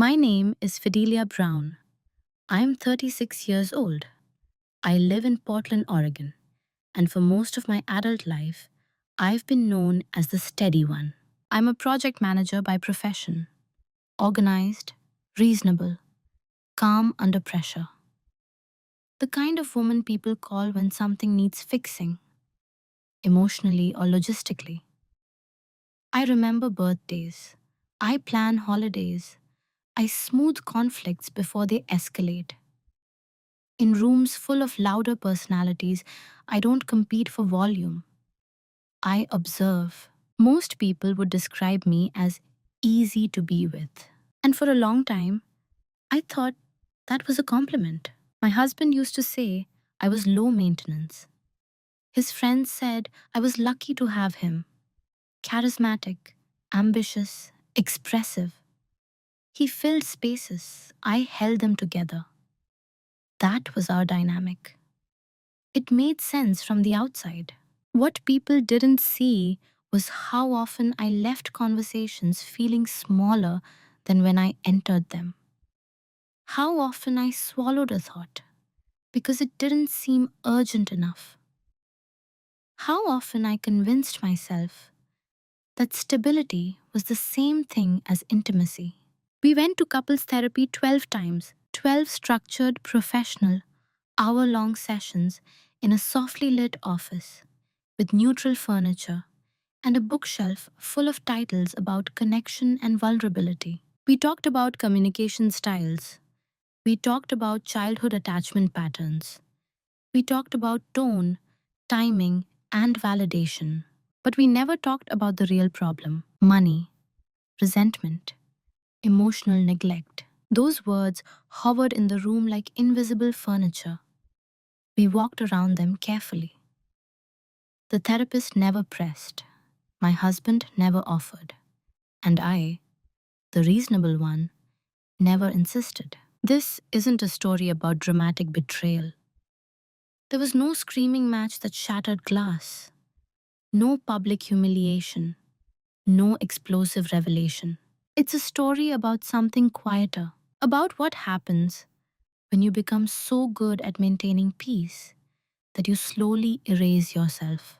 My name is Fidelia Brown. I am 36 years old. I live in Portland, Oregon, and for most of my adult life, I've been known as the steady one. I'm a project manager by profession, organized, reasonable, calm under pressure. The kind of woman people call when something needs fixing, emotionally or logistically. I remember birthdays. I plan holidays. I smooth conflicts before they escalate. In rooms full of louder personalities, I don't compete for volume. I observe. Most people would describe me as easy to be with. And for a long time, I thought that was a compliment. My husband used to say I was low maintenance. His friends said I was lucky to have him. Charismatic, ambitious, expressive. He filled spaces. I held them together. That was our dynamic. It made sense from the outside. What people didn't see was how often I left conversations feeling smaller than when I entered them. How often I swallowed a thought because it didn't seem urgent enough. How often I convinced myself that stability was the same thing as intimacy. We went to couples therapy 12 times, 12 structured, professional, hour-long sessions in a softly lit office with neutral furniture and a bookshelf full of titles about connection and vulnerability. We talked about communication styles. We talked about childhood attachment patterns. We talked about tone, timing, and validation. But we never talked about the real problem: money, resentment, emotional neglect. Those words hovered in the room like invisible furniture. We walked around them carefully. The therapist never pressed. My husband never offered. And I, the reasonable one, never insisted. This isn't a story about dramatic betrayal. There was no screaming match that shattered glass, no public humiliation, no explosive revelation. It's a story about something quieter, about what happens when you become so good at maintaining peace that you slowly erase yourself,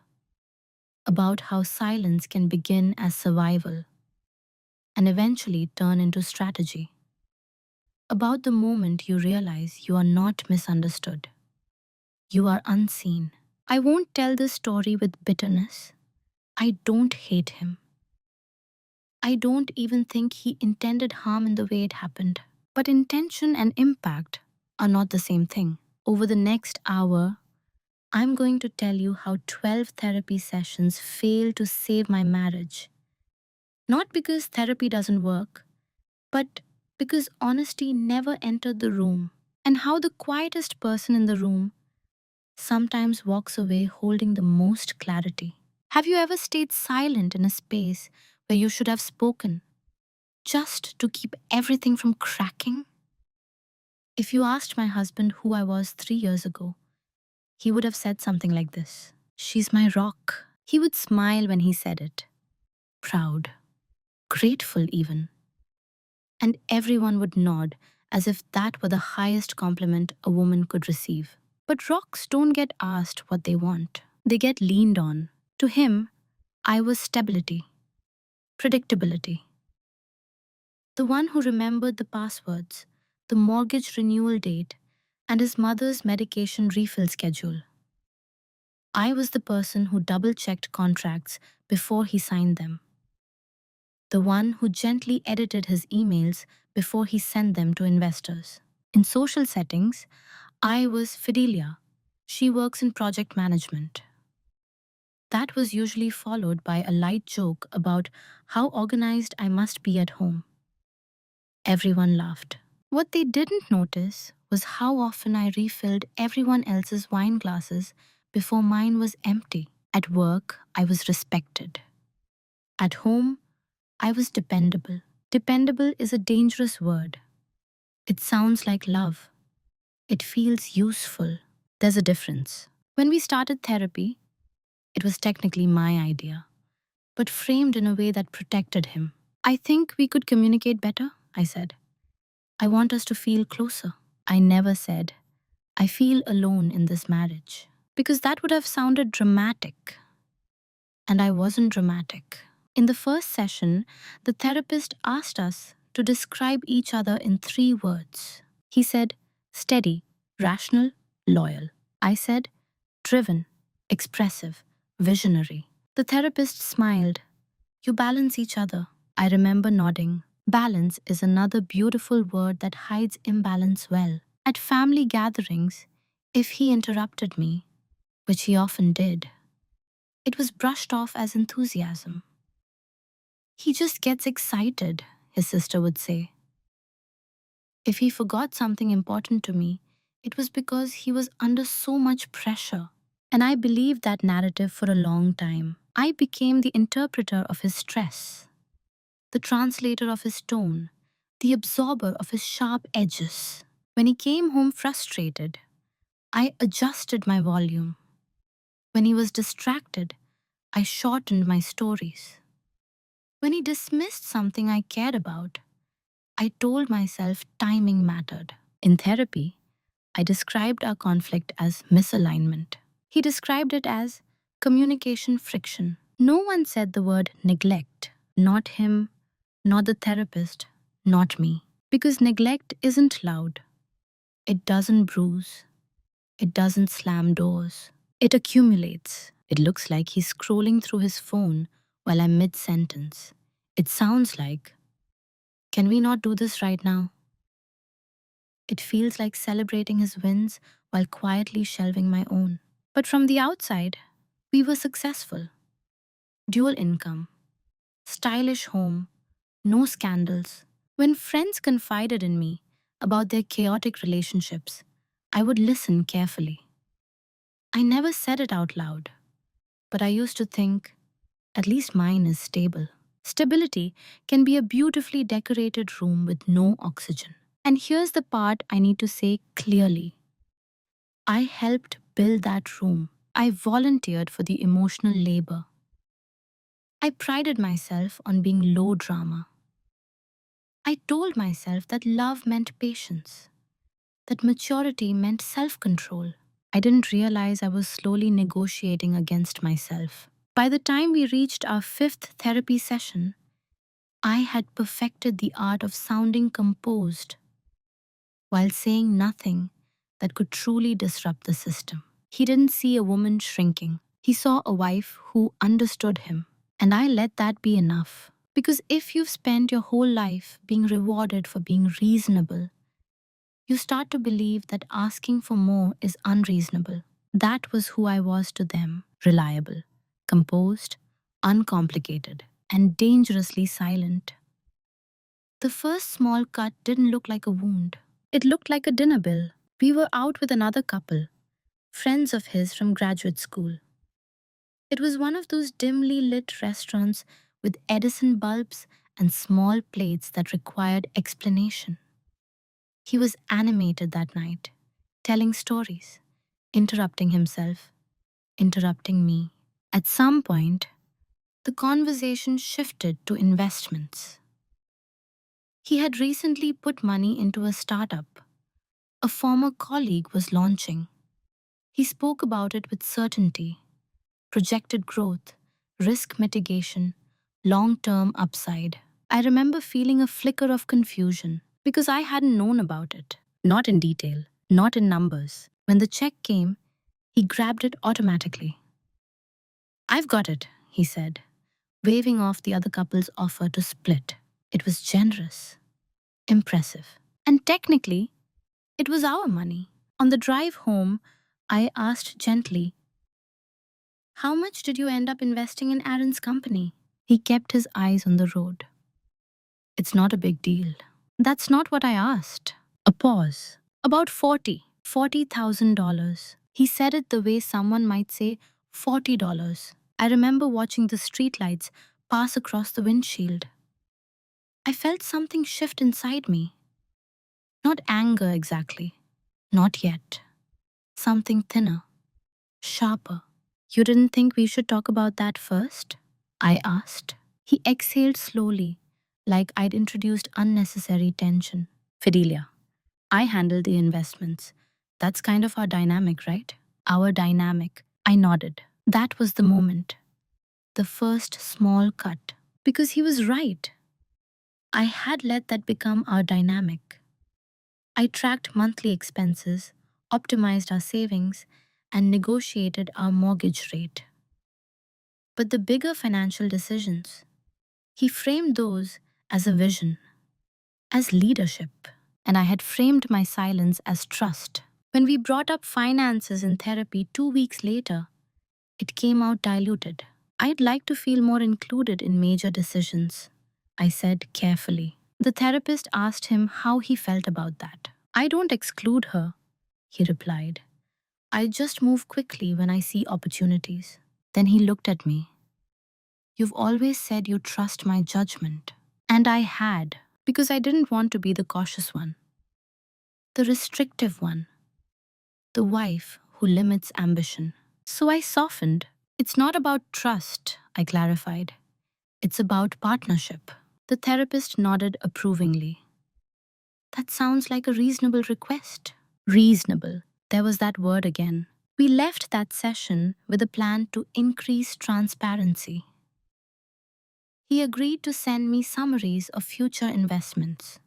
about how silence can begin as survival and eventually turn into strategy, about the moment you realize you are not misunderstood. You are unseen. I won't tell this story with bitterness. I don't hate him. I don't even think he intended harm in the way it happened. But intention and impact are not the same thing. Over the next hour, I'm going to tell you how 12 therapy sessions failed to save my marriage. Not because therapy doesn't work, but because honesty never entered the room, and how the quietest person in the room sometimes walks away holding the most clarity. Have you ever stayed silent in a space where you should have spoken, just to keep everything from cracking? If you asked my husband who I was 3 years ago, he would have said something like this: "She's my rock." He would smile when he said it, proud, grateful even. And everyone would nod as if that were the highest compliment a woman could receive. But rocks don't get asked what they want. They get leaned on. To him, I was stability, predictability. The one who remembered the passwords, the mortgage renewal date, and his mother's medication refill schedule. I was the person who double-checked contracts before he signed them. The one who gently edited his emails before he sent them to investors. In social settings, I was Fidelia. She works in project management. That was usually followed by a light joke about how organized I must be at home. Everyone laughed. What they didn't notice was how often I refilled everyone else's wine glasses before mine was empty. At work, I was respected. At home, I was dependable. Dependable is a dangerous word. It sounds like love. It feels useful. There's a difference. When we started therapy, it was technically my idea, but framed in a way that protected him. "I think we could communicate better," I said. I want us to feel closer. I never said, I feel alone in this marriage. Because that would have sounded dramatic. And I wasn't dramatic. In the first session, the therapist asked us to describe each other in 3 words. He said, steady, rational, loyal. I said, driven, expressive, visionary. The therapist smiled. You balance each other. I remember nodding. Balance is another beautiful word that hides imbalance well. At family gatherings, if he interrupted me, which he often did, it was brushed off as enthusiasm. He just gets excited, his sister would say. If he forgot something important to me, it was because he was under so much pressure. And I believed that narrative for a long time. I became the interpreter of his stress, the translator of his tone, the absorber of his sharp edges. When he came home frustrated, I adjusted my volume. When he was distracted, I shortened my stories. When he dismissed something I cared about, I told myself timing mattered. In therapy, I described our conflict as misalignment. He described it as communication friction. No one said the word neglect. Not him, not the therapist, not me. Because neglect isn't loud. It doesn't bruise. It doesn't slam doors. It accumulates. It looks like he's scrolling through his phone while I'm mid-sentence. It sounds like, can we not do this right now? It feels like celebrating his wins while quietly shelving my own. But from the outside, we were successful. Dual income, stylish home, no scandals. When friends confided in me about their chaotic relationships, I would listen carefully. I never said it out loud, but I used to think, at least mine is stable. Stability can be a beautifully decorated room with no oxygen. And here's the part I need to say clearly. I helped build that room. I volunteered for the emotional labor. I prided myself on being low drama. I told myself that love meant patience, that maturity meant self-control. I didn't realize I was slowly negotiating against myself. By the time we reached our 5th therapy session, I had perfected the art of sounding composed while saying nothing that could truly disrupt the system. He didn't see a woman shrinking. He saw a wife who understood him. And I let that be enough. Because if you've spent your whole life being rewarded for being reasonable, you start to believe that asking for more is unreasonable. That was who I was to them: reliable, composed, uncomplicated, and dangerously silent. The first small cut didn't look like a wound. It looked like a dinner bill. We were out with another couple, friends of his from graduate school. It was one of those dimly lit restaurants with Edison bulbs and small plates that required explanation. He was animated that night, telling stories, interrupting himself, interrupting me. At some point, the conversation shifted to investments. He had recently put money into a startup a former colleague was launching. He spoke about it with certainty: projected growth, risk mitigation, long-term upside. I remember feeling a flicker of confusion because I hadn't known about it. Not in detail, not in numbers. When the check came, he grabbed it automatically. I've got it, he said, waving off the other couple's offer to split. It was generous, impressive, and technically, it was our money. On the drive home, I asked gently, how much did you end up investing in Aaron's company? He kept his eyes on the road. It's not a big deal. That's not what I asked. A pause. About $40,000. He said it the way someone might say $40. I remember watching the streetlights pass across the windshield. I felt something shift inside me. Not anger exactly. Not yet. Something thinner, sharper. You didn't think we should talk about that first? I asked. He exhaled slowly, like I'd introduced unnecessary tension. Fidelia, I handle the investments. That's kind of our dynamic, right? Our dynamic. I nodded. That was the moment. The first small cut. Because he was right. I had let that become our dynamic. I tracked monthly expenses, optimized our savings, and negotiated our mortgage rate. But the bigger financial decisions, he framed those as a vision, as leadership, and I had framed my silence as trust. When we brought up finances in therapy 2 weeks later, it came out diluted. I'd like to feel more included in major decisions, I said carefully. The therapist asked him how he felt about that. I don't exclude her, he replied. I just move quickly when I see opportunities. Then he looked at me. You've always said you trust my judgment. And I had, because I didn't want to be the cautious one, the restrictive one, the wife who limits ambition. So I softened. It's not about trust, I clarified. It's about partnership. The therapist nodded approvingly. That sounds like a reasonable request. Reasonable. There was that word again. We left that session with a plan to increase transparency. He agreed to send me summaries of future investments.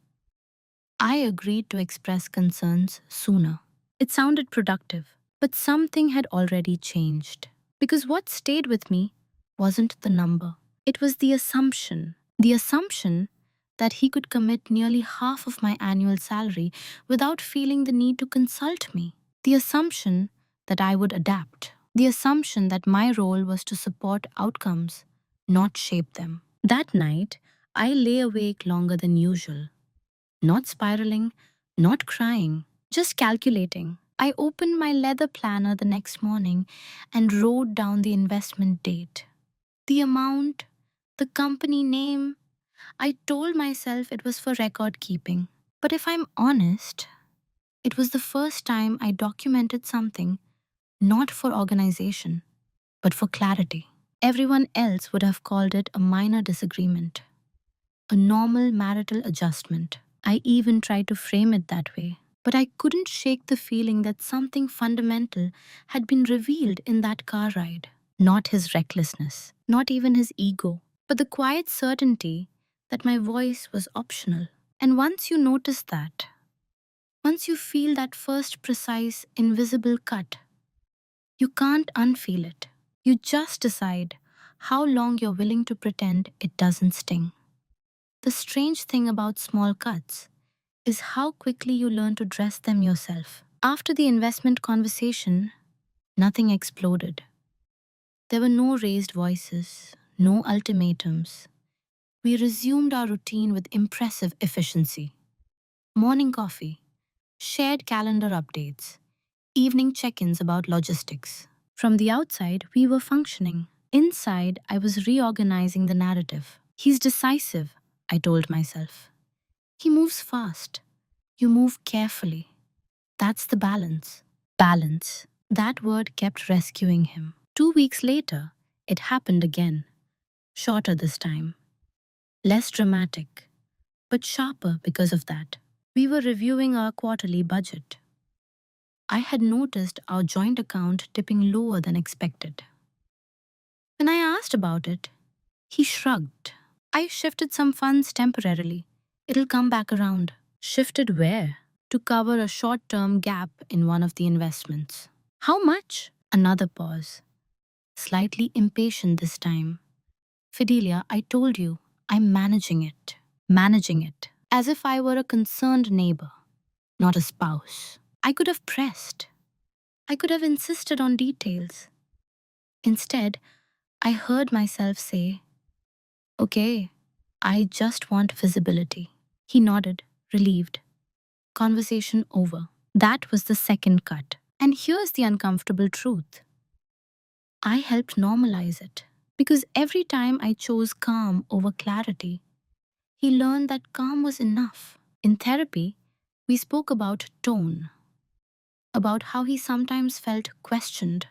I agreed to express concerns sooner. It sounded productive, but something had already changed. Because what stayed with me wasn't the number. It was the assumption. The assumption that he could commit nearly half of my annual salary without feeling the need to consult me. The assumption that I would adapt. The assumption that my role was to support outcomes, not shape them. That night, I lay awake longer than usual. Not spiraling, not crying, just calculating. I opened my leather planner the next morning and wrote down the investment date, the amount, the company name. I told myself it was for record keeping. But if I'm honest, it was the first time I documented something not for organization, but for clarity. Everyone else would have called it a minor disagreement, a normal marital adjustment. I even tried to frame it that way. But I couldn't shake the feeling that something fundamental had been revealed in that car ride. Not his recklessness, not even his ego, but the quiet certainty that my voice was optional. And once you notice that, once you feel that first precise, invisible cut, you can't unfeel it. You just decide how long you're willing to pretend it doesn't sting. The strange thing about small cuts is how quickly you learn to dress them yourself. After the investment conversation, nothing exploded. There were no raised voices, no ultimatums. We resumed our routine with impressive efficiency. Morning coffee, shared calendar updates, evening check-ins about logistics. From the outside, we were functioning. Inside, I was reorganizing the narrative. He's decisive, I told myself. He moves fast. You move carefully. That's the balance. Balance. That word kept rescuing him. 2 weeks later, it happened again. Shorter this time. Less dramatic, but sharper because of that. We were reviewing our quarterly budget. I had noticed our joint account dipping lower than expected. When I asked about it, he shrugged. I shifted some funds temporarily. It'll come back around. Shifted where? To cover a short-term gap in one of the investments. How much? Another pause. Slightly impatient this time. Fidelia, I told you, I'm managing it. Managing it. As if I were a concerned neighbor, not a spouse. I could have pressed. I could have insisted on details. Instead, I heard myself say, okay, I just want visibility. He nodded, relieved. Conversation over. That was the second cut. And here's the uncomfortable truth. I helped normalize it. Because every time I chose calm over clarity, he learned that calm was enough. In therapy, we spoke about tone, about how he sometimes felt questioned,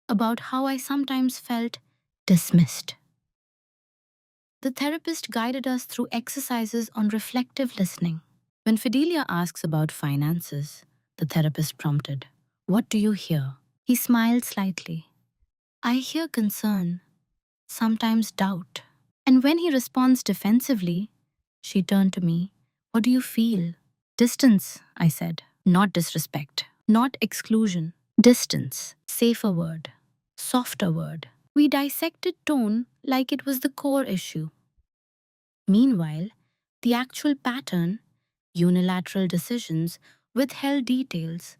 about how I sometimes felt dismissed. The therapist guided us through exercises on reflective listening. When Fidelia asks about finances, the therapist prompted, "What do you hear?" He smiled slightly. "I hear concern, sometimes doubt." And when he responds defensively, she turned to me. "What do you feel?" "Distance," I said. "Not disrespect, not exclusion. Distance. Safer word. Softer word." We dissected tone like it was the core issue. Meanwhile, the actual pattern, unilateral decisions, withheld details,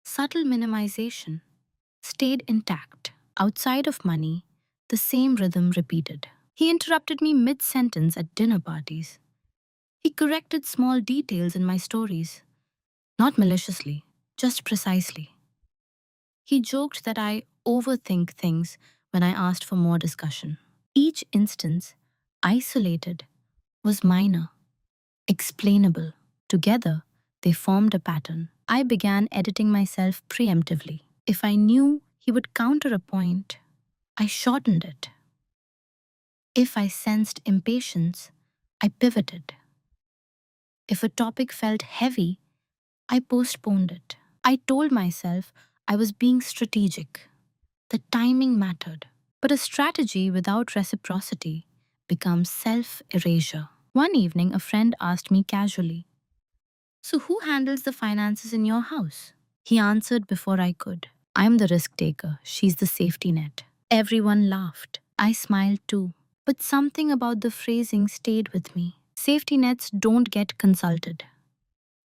subtle minimization, stayed intact. Outside of money, the same rhythm repeated. He interrupted me mid-sentence at dinner parties. He corrected small details in my stories, not maliciously, just precisely. He joked that I overthink things when I asked for more discussion. Each instance, isolated, was minor, explainable. Together, they formed a pattern. I began editing myself preemptively. If I knew he would counter a point, I shortened it. If I sensed impatience, I pivoted. If a topic felt heavy, I postponed it. I told myself I was being strategic. The timing mattered. But a strategy without reciprocity becomes self-erasure. One evening, a friend asked me casually, "So who handles the finances in your house?" He answered before I could. "I'm the risk taker. She's the safety net." Everyone laughed. I smiled too. But something about the phrasing stayed with me. Safety nets don't get consulted.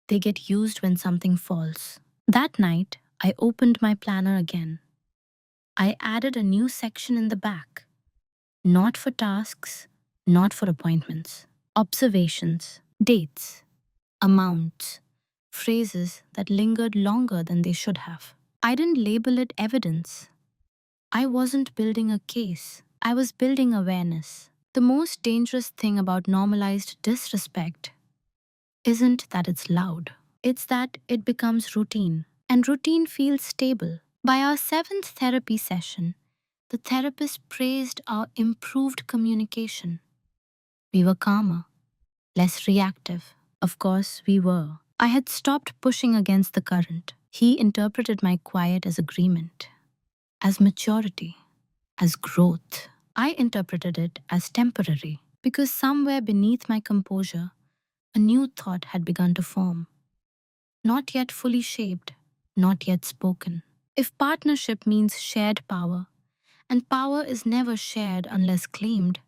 They get used when something falls. That night, I opened my planner again. I added a new section in the back. Not for tasks, not for appointments. Observations, dates, amounts, phrases that lingered longer than they should have. I didn't label it evidence. I wasn't building a case. I was building awareness. The most dangerous thing about normalized disrespect isn't that it's loud. It's that it becomes routine. And routine feels stable. By our seventh therapy session, the therapist praised our improved communication. We were calmer, less reactive. Of course, we were. I had stopped pushing against the current. He interpreted my quiet as agreement, as maturity, as growth. I interpreted it as temporary because somewhere beneath my composure, a new thought had begun to form. Not yet fully shaped, not yet spoken. If partnership means shared power, and power is never shared unless claimed,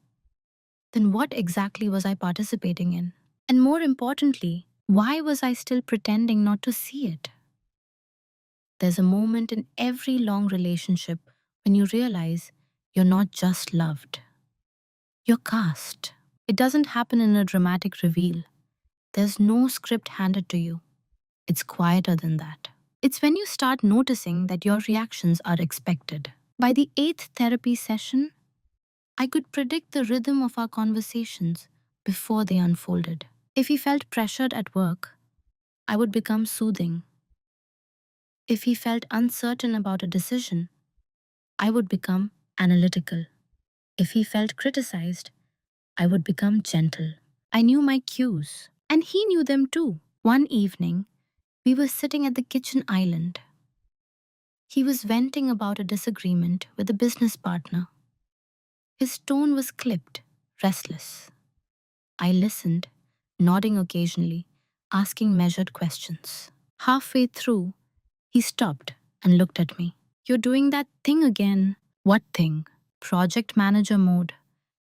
then what exactly was I participating in? And more importantly, why was I still pretending not to see it? There's a moment in every long relationship when you realize you're not just loved, you're cast. It doesn't happen in a dramatic reveal. There's no script handed to you. It's quieter than that. It's when you start noticing that your reactions are expected. By the eighth therapy session, I could predict the rhythm of our conversations before they unfolded. If he felt pressured at work, I would become soothing. If he felt uncertain about a decision, I would become analytical. If he felt criticized, I would become gentle. I knew my cues, and he knew them too. One evening, we were sitting at the kitchen island. He was venting about a disagreement with a business partner. His tone was clipped, restless. I listened, nodding occasionally, asking measured questions. Halfway through, he stopped and looked at me. "You're doing that thing again." "What thing?" "Project manager mode.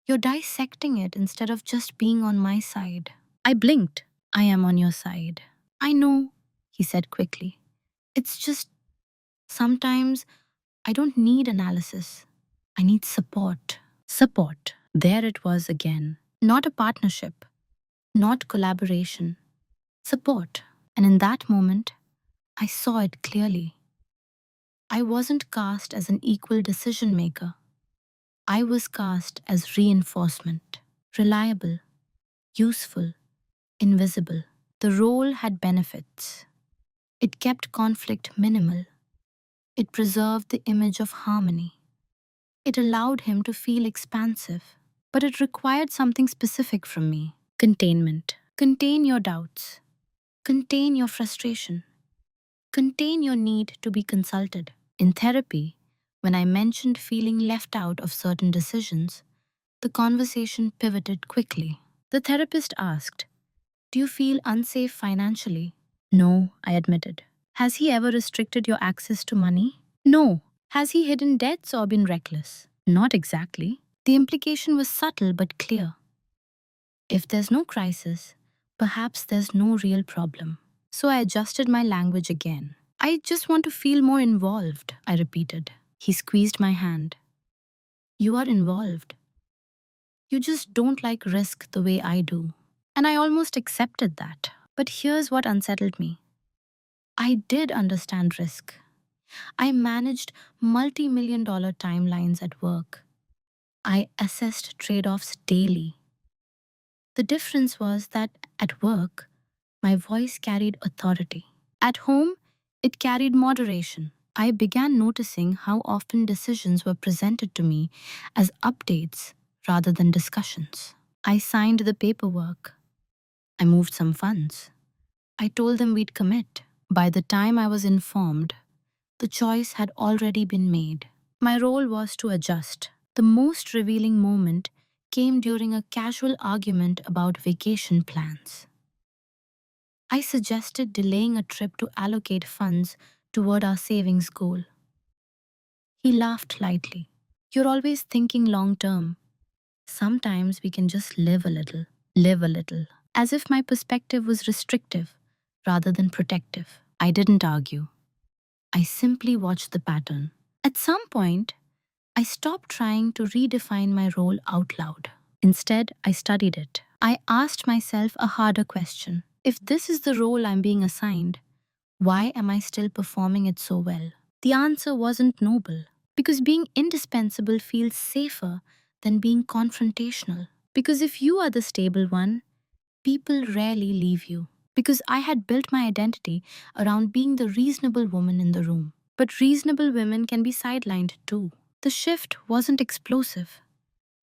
You're dissecting it instead of just being on my side." I blinked. "I am on your side." "I know," he said quickly. "It's just sometimes I don't need analysis. I need support." Support. There it was again. Not a partnership, not collaboration. Support. And in that moment, I saw it clearly. I wasn't cast as an equal decision maker. I was cast as reinforcement. Reliable, useful, invisible. The role had benefits. It kept conflict minimal. It preserved the image of harmony. It allowed him to feel expansive. But it required something specific from me. Containment. Contain your doubts. Contain your frustration. Contain your need to be consulted. In therapy, when I mentioned feeling left out of certain decisions, the conversation pivoted quickly. The therapist asked, "Do you feel unsafe financially?" "No," I admitted. "Has he ever restricted your access to money?" "No." "Has he hidden debts or been reckless?" "Not exactly." The implication was subtle but clear. If there's no crisis, perhaps there's no real problem. So I adjusted my language again. "I just want to feel more involved," I repeated. He squeezed my hand. "You are involved. You just don't like risk the way I do." And I almost accepted that. But here's what unsettled me. I did understand risk. I managed multi-million-dollar timelines at work. I assessed trade-offs daily. The difference was that at work, my voice carried authority. At home, it carried moderation. I began noticing how often decisions were presented to me as updates rather than discussions. I signed the paperwork. I moved some funds. I told them we'd commit. By the time I was informed, the choice had already been made. My role was to adjust. The most revealing moment came during a casual argument about vacation plans. I suggested delaying a trip to allocate funds toward our savings goal. He laughed lightly. "You're always thinking long term. Sometimes we can just live a little, as if my perspective was restrictive rather than protective." I didn't argue. I simply watched the pattern. At some point, I stopped trying to redefine my role out loud. Instead, I studied it. I asked myself a harder question. If this is the role I'm being assigned, why am I still performing it so well? The answer wasn't noble, because being indispensable feels safer than being confrontational. Because if you are the stable one, people rarely leave you. Because I had built my identity around being the reasonable woman in the room. But reasonable women can be sidelined too. The shift wasn't explosive.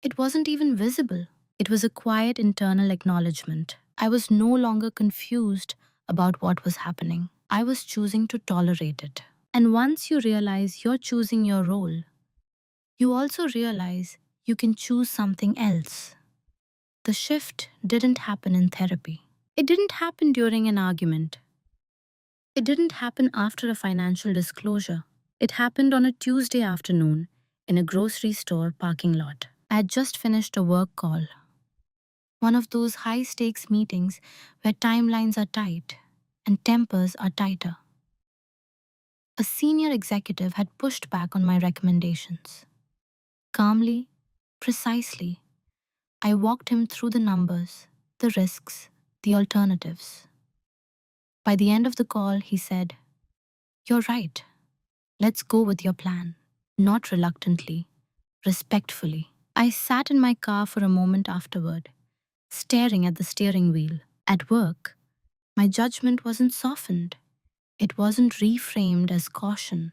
It wasn't even visible. It was a quiet internal acknowledgement. I was no longer confused about what was happening. I was choosing to tolerate it. And once you realize you're choosing your role, you also realize you can choose something else. The shift didn't happen in therapy. It didn't happen during an argument. It didn't happen after a financial disclosure. It happened on a Tuesday afternoon in a grocery store parking lot. I had just finished a work call, one of those high-stakes meetings where timelines are tight and tempers are tighter. A senior executive had pushed back on my recommendations. Calmly, precisely, I walked him through the numbers, the risks, the alternatives. By the end of the call, he said, "You're right. Let's go with your plan." Not reluctantly, respectfully. I sat in my car for a moment afterward, staring at the steering wheel. At work, my judgment wasn't softened. It wasn't reframed as caution.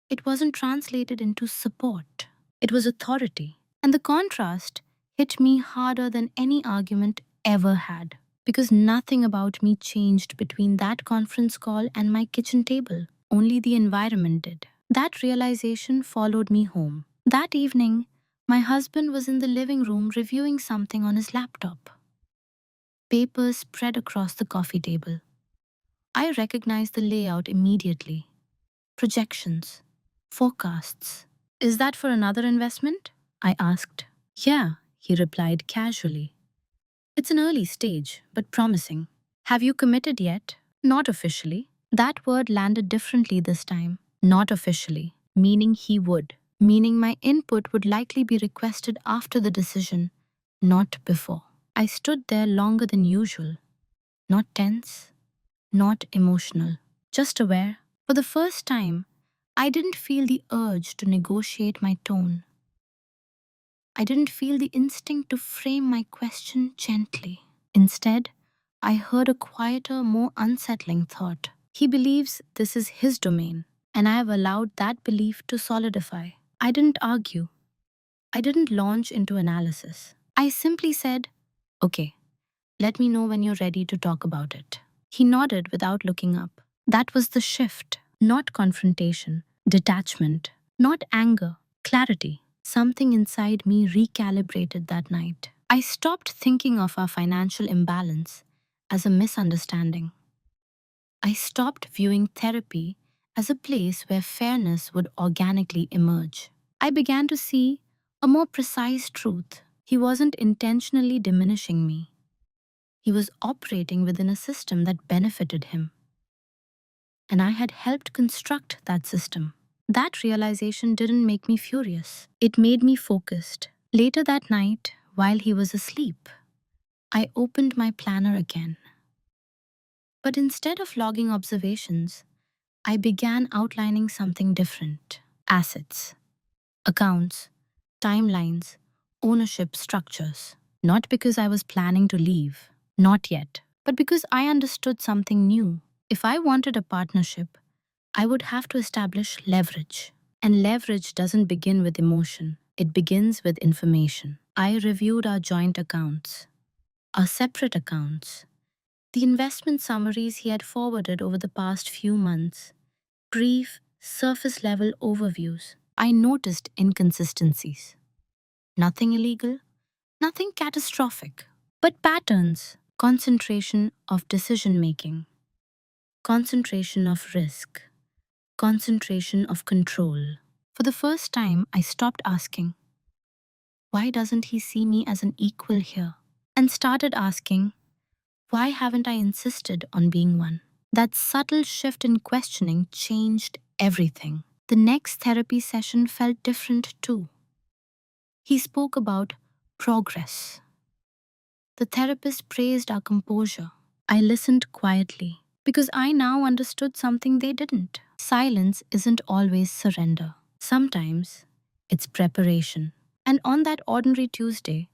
It wasn't translated into support. It was authority. And the contrast hit me harder than any argument ever had. Because nothing about me changed between that conference call and my kitchen table. Only the environment did. That realization followed me home. That evening, my husband was in the living room reviewing something on his laptop. Papers spread across the coffee table. I recognized the layout immediately. Projections, forecasts. "Is that for another investment?" I asked. "Yeah," he replied casually. "It's an early stage, but promising." "Have you committed yet?" "Not officially." That word landed differently this time. Not officially, meaning he would. Meaning my input would likely be requested after the decision, not before. I stood there longer than usual. Not tense, not emotional, just aware. For the first time, I didn't feel the urge to negotiate my tone. I didn't feel the instinct to frame my question gently. Instead, I heard a quieter, more unsettling thought. He believes this is his domain, and I have allowed that belief to solidify. I didn't argue. I didn't launch into analysis. I simply said, "Okay, let me know when you're ready to talk about it." He nodded without looking up. That was the shift. Not confrontation, detachment, not anger, clarity. Something inside me recalibrated that night. I stopped thinking of our financial imbalance as a misunderstanding. I stopped viewing therapy as a place where fairness would organically emerge. I began to see a more precise truth. He wasn't intentionally diminishing me. He was operating within a system that benefited him, and I had helped construct that system. That realization didn't make me furious. It made me focused. Later that night, while he was asleep, I opened my planner again. But instead of logging observations, I began outlining something different: assets, accounts, timelines, ownership structures. Not because I was planning to leave, not yet, but because I understood something new. If I wanted a partnership, I would have to establish leverage. And leverage doesn't begin with emotion, it begins with information. I reviewed our joint accounts, our separate accounts, the investment summaries he had forwarded over the past few months, brief, surface level overviews. I noticed inconsistencies. Nothing illegal, nothing catastrophic, but patterns: concentration of decision making, concentration of risk, concentration of control. For the first time, I stopped asking, why doesn't he see me as an equal here? And started asking, why haven't I insisted on being one? That subtle shift in questioning changed everything. The next therapy session felt different too. He spoke about progress. The therapist praised our composure. I listened quietly because I now understood something they didn't. Silence isn't always surrender. Sometimes it's preparation. And on that ordinary Tuesday,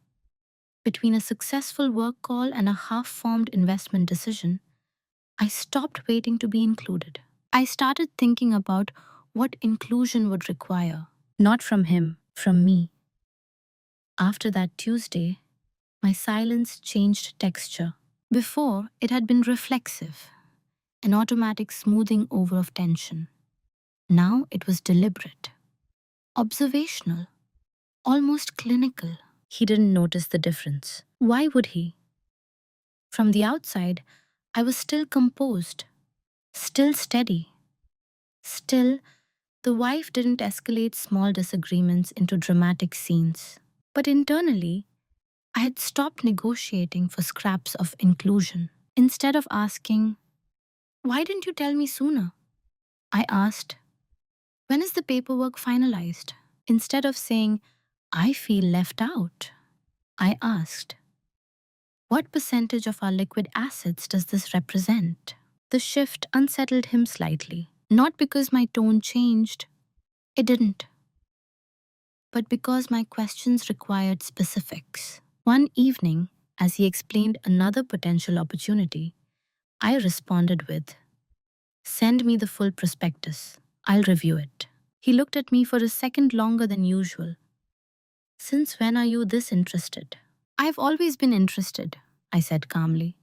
between a successful work call and a half-formed investment decision, I stopped waiting to be included. I started thinking about what inclusion would require, not from him, from me. After that Tuesday, my silence changed texture. Before, it had been reflexive, an automatic smoothing over of tension. Now it was deliberate, observational, almost clinical. He didn't notice the difference. Why would he? From the outside, I was still composed, still steady. Still, the wife didn't escalate small disagreements into dramatic scenes. But internally, I had stopped negotiating for scraps of inclusion. Instead of asking, why didn't you tell me sooner? I asked, when is the paperwork finalized? Instead of saying, I feel left out, I asked, what percentage of our liquid assets does this represent? The shift unsettled him slightly, not because my tone changed, it didn't, but because my questions required specifics. One evening, as he explained another potential opportunity, I responded with, send me the full prospectus. I'll review it. He looked at me for a second longer than usual. Since when are you this interested? I've always been interested, I said calmly.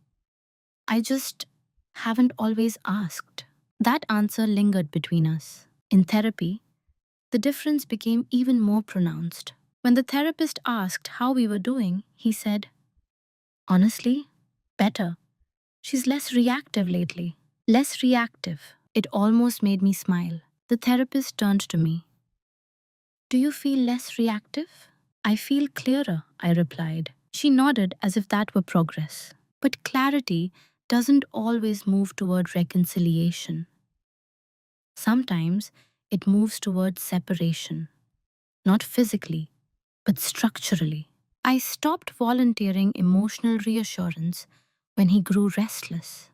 I just haven't always asked. That answer lingered between us. In therapy, the difference became even more pronounced. When the therapist asked how we were doing, he said, honestly, better. She's less reactive lately. Less reactive. It almost made me smile. The therapist turned to me. Do you feel less reactive? I feel clearer, I replied. She nodded as if that were progress. But clarity doesn't always move toward reconciliation. Sometimes it moves toward separation. Not physically, but structurally. I stopped volunteering emotional reassurance when he grew restless.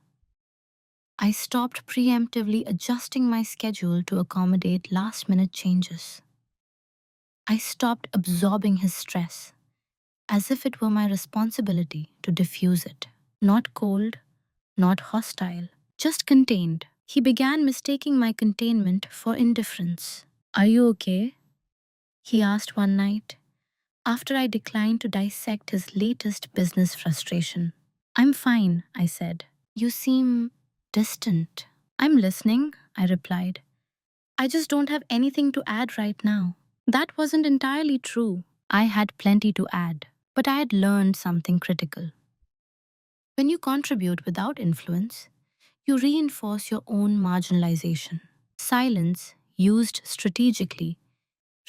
I stopped preemptively adjusting my schedule to accommodate last-minute changes. I stopped absorbing his stress, as if it were my responsibility to diffuse it. Not cold, not hostile, just contained. He began mistaking my containment for indifference. Are you okay? He asked one night, after I declined to dissect his latest business frustration. I'm fine, I said. You seem distant. I'm listening, I replied. I just don't have anything to add right now. That wasn't entirely true. I had plenty to add, but I had learned something critical. When you contribute without influence, you reinforce your own marginalization. Silence, used strategically,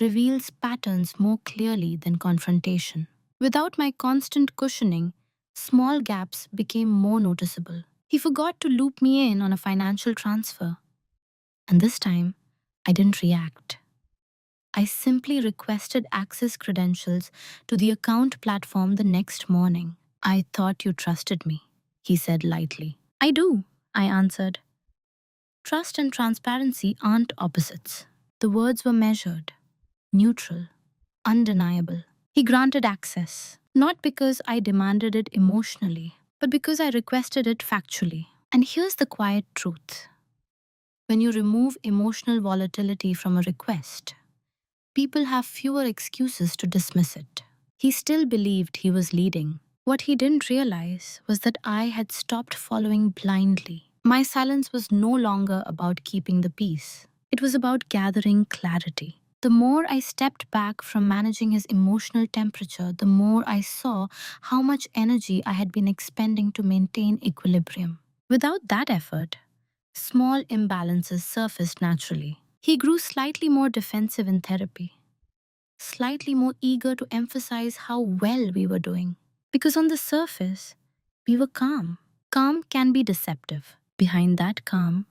reveals patterns more clearly than confrontation. Without my constant cushioning, small gaps became more noticeable. He forgot to loop me in on a financial transfer, and this time, I didn't react. I simply requested access credentials to the account platform the next morning. I thought you trusted me, he said lightly. I do, I answered. Trust and transparency aren't opposites. The words were measured, neutral, undeniable. He granted access, not because I demanded it emotionally, but because I requested it factually. And here's the quiet truth. When you remove emotional volatility from a request, people have fewer excuses to dismiss it. He still believed he was leading. What he didn't realize was that I had stopped following blindly. My silence was no longer about keeping the peace. It was about gathering clarity. The more I stepped back from managing his emotional temperature, the more I saw how much energy I had been expending to maintain equilibrium. Without that effort, small imbalances surfaced naturally. He grew slightly more defensive in therapy, slightly more eager to emphasize how well we were doing. Because on the surface, we were calm. Calm can be deceptive. Behind that calm,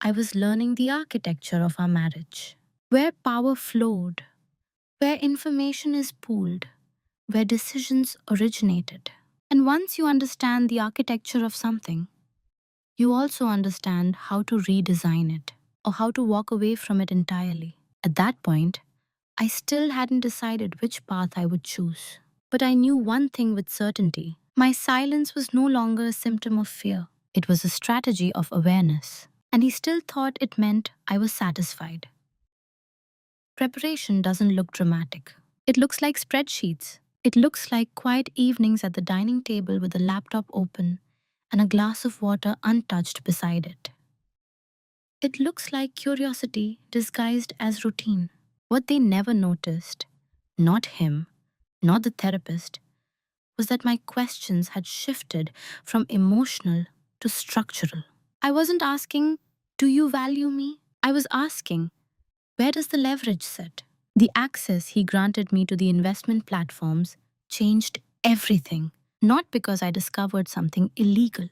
I was learning the architecture of our marriage, where power flowed, where information is pooled, where decisions originated. And once you understand the architecture of something, you also understand how to redesign it or how to walk away from it entirely. At that point, I still hadn't decided which path I would choose. But I knew one thing with certainty. My silence was no longer a symptom of fear. It was a strategy of awareness. And he still thought it meant I was satisfied. Preparation doesn't look dramatic. It looks like spreadsheets. It looks like quiet evenings at the dining table with the laptop open and a glass of water untouched beside it. It looks like curiosity disguised as routine. What they never noticed, not him, not the therapist, was that my questions had shifted from emotional to structural. I wasn't asking, do you value me? I was asking, where does the leverage sit? The access he granted me to the investment platforms changed everything, not because I discovered something illegal.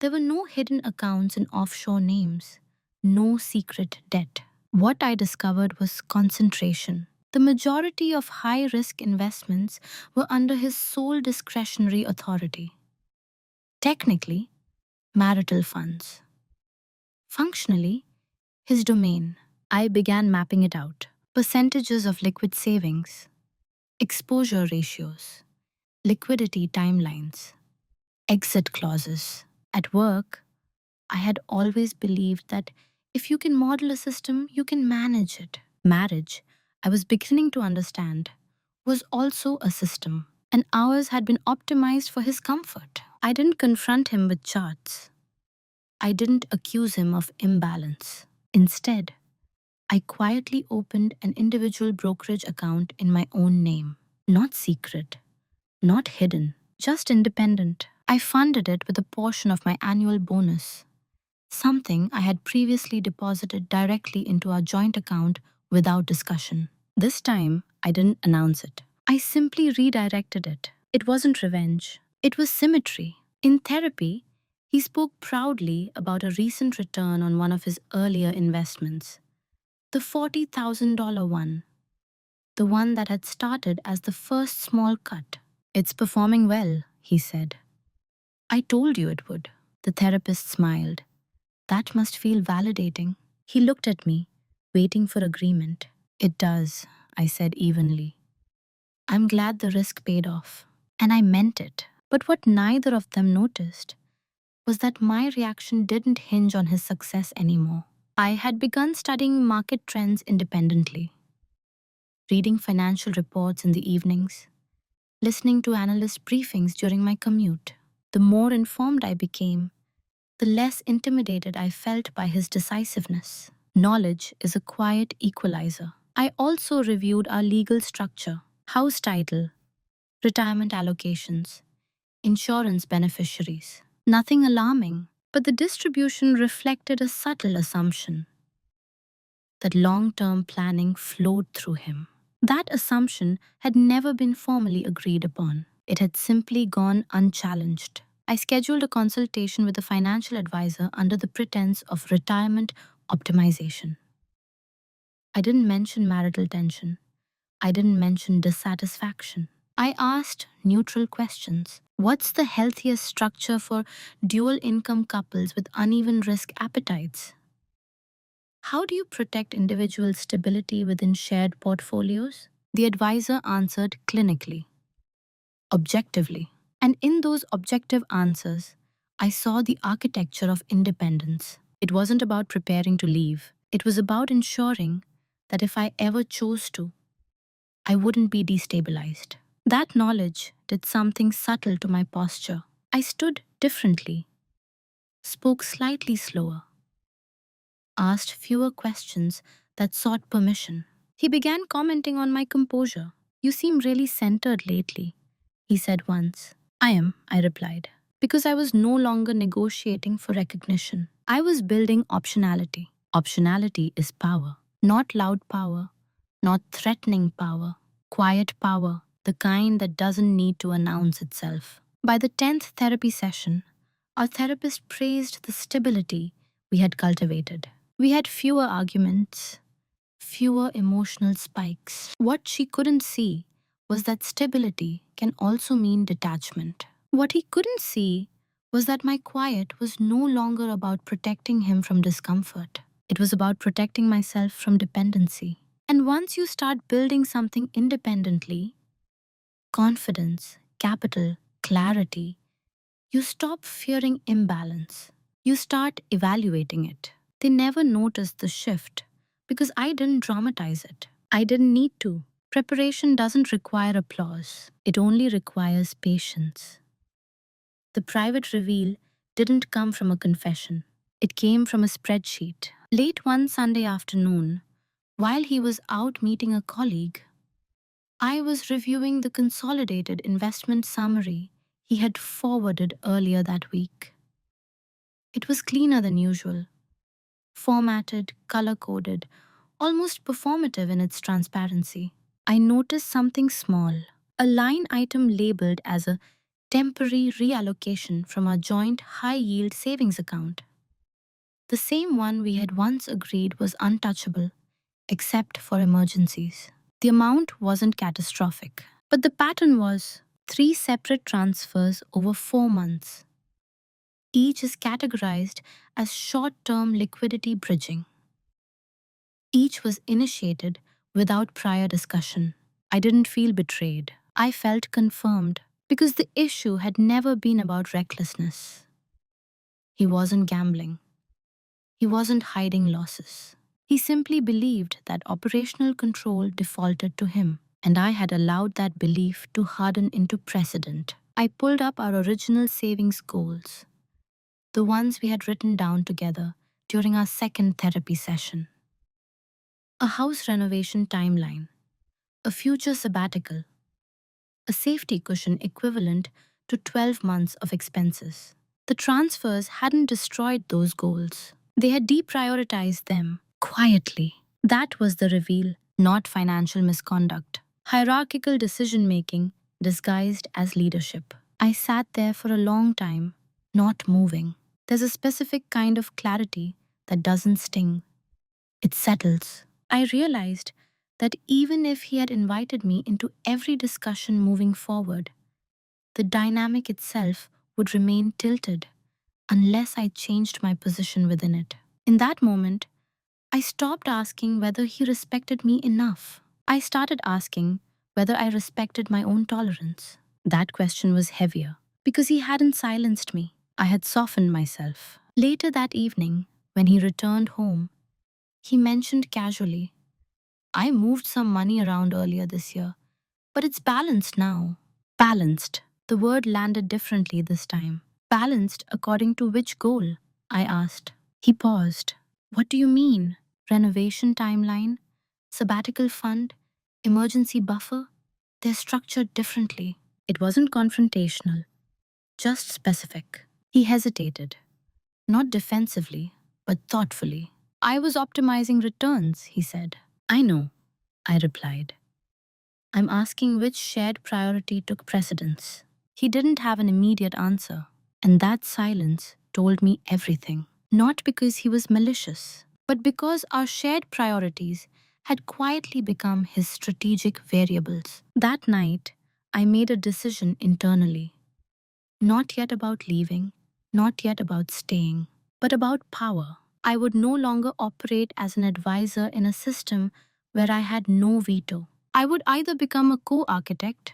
There were no hidden accounts in offshore names, no secret debt. What I discovered was concentration. The majority of high-risk investments were under his sole discretionary authority. Technically, marital funds. Functionally, his domain. I began mapping it out. Percentages of liquid savings, exposure ratios, liquidity timelines, exit clauses. At work, I had always believed that if you can model a system, you can manage it. Marriage, I was beginning to understand, was also a system, and ours had been optimized for his comfort. I didn't confront him with charts. I didn't accuse him of imbalance. Instead, I quietly opened an individual brokerage account in my own name. Not secret, not hidden, just independent. I funded it with a portion of my annual bonus, something I had previously deposited directly into our joint account without discussion. This time, I didn't announce it. I simply redirected it. It wasn't revenge. It was symmetry. In therapy, he spoke proudly about a recent return on one of his earlier investments. The $40,000 one. The one that had started as the first small cut. It's performing well, he said. I told you it would. The therapist smiled. That must feel validating. He looked at me, waiting for agreement. It does, I said evenly. I'm glad the risk paid off. And I meant it. But what neither of them noticed was that my reaction didn't hinge on his success anymore. I had begun studying market trends independently, reading financial reports in the evenings, listening to analyst briefings during my commute. The more informed I became, the less intimidated I felt by his decisiveness. Knowledge is a quiet equalizer. I also reviewed our legal structure, house title, retirement allocations, insurance beneficiaries. Nothing alarming, but the distribution reflected a subtle assumption that long-term planning flowed through him. That assumption had never been formally agreed upon. It had simply gone unchallenged. I scheduled a consultation with a financial advisor under the pretense of retirement optimization. I didn't mention marital tension. I didn't mention dissatisfaction. I asked neutral questions. What's the healthiest structure for dual income couples with uneven risk appetites? How do you protect individual stability within shared portfolios? The advisor answered clinically, objectively. And in those objective answers, I saw the architecture of independence. It wasn't about preparing to leave. It was about ensuring that if I ever chose to, I wouldn't be destabilized. That knowledge did something subtle to my posture. I stood differently, spoke slightly slower, asked fewer questions that sought permission. He began commenting on my composure. You seem really centered lately, he said once. I am, I replied, because I was no longer negotiating for recognition. I was building optionality. Optionality is power, not loud power, not threatening power, quiet power, the kind that doesn't need to announce itself. By the 10th therapy session, our therapist praised the stability we had cultivated. We had fewer arguments, fewer emotional spikes. What she couldn't see was that stability can also mean detachment. What he couldn't see was that my quiet was no longer about protecting him from discomfort. It was about protecting myself from dependency. And once you start building something independently, confidence, capital, clarity, you stop fearing imbalance. You start evaluating it. They never noticed the shift because I didn't dramatize it. I didn't need to. Preparation doesn't require applause, it only requires patience. The private reveal didn't come from a confession, it came from a spreadsheet. Late one Sunday afternoon, while he was out meeting a colleague, I was reviewing the consolidated investment summary he had forwarded earlier that week. It was cleaner than usual, formatted, color coded, almost performative in its transparency. I noticed something small, a line item labeled as a temporary reallocation from our joint high yield savings account. The same one we had once agreed was untouchable, except for emergencies. The amount wasn't catastrophic, but the pattern was 3 separate transfers over 4 months. Each is categorized as short-term liquidity bridging. Each was initiated without prior discussion. I didn't feel betrayed. I felt confirmed because the issue had never been about recklessness. He wasn't gambling. He wasn't hiding losses. He simply believed that operational control defaulted to him, and I had allowed that belief to harden into precedent. I pulled up our original savings goals, the ones we had written down together during our second therapy session. A house renovation timeline, a future sabbatical, a safety cushion equivalent to 12 months of expenses. The transfers hadn't destroyed those goals. They had deprioritized them quietly. That was the reveal, not financial misconduct. Hierarchical decision-making disguised as leadership. I sat there for a long time, not moving. There's a specific kind of clarity that doesn't sting. It settles. I realized that even if he had invited me into every discussion moving forward, the dynamic itself would remain tilted unless I changed my position within it. In that moment, I stopped asking whether he respected me enough. I started asking whether I respected my own tolerance. That question was heavier because he hadn't silenced me. I had softened myself. Later that evening, when he returned home, he mentioned casually, I moved some money around earlier this year, but it's balanced now. Balanced. The word landed differently this time. Balanced according to which goal? I asked. He paused. What do you mean? Renovation timeline? Sabbatical fund? Emergency buffer? They're structured differently. It wasn't confrontational, just specific. He hesitated, not defensively, but thoughtfully. I was optimizing returns, he said. I know, I replied. I'm asking which shared priority took precedence. He didn't have an immediate answer, and that silence told me everything. Not because he was malicious, but because our shared priorities had quietly become his strategic variables. That night, I made a decision internally. Not yet about leaving, not yet about staying, but about power. I would no longer operate as an advisor in a system where I had no veto. I would either become a co-architect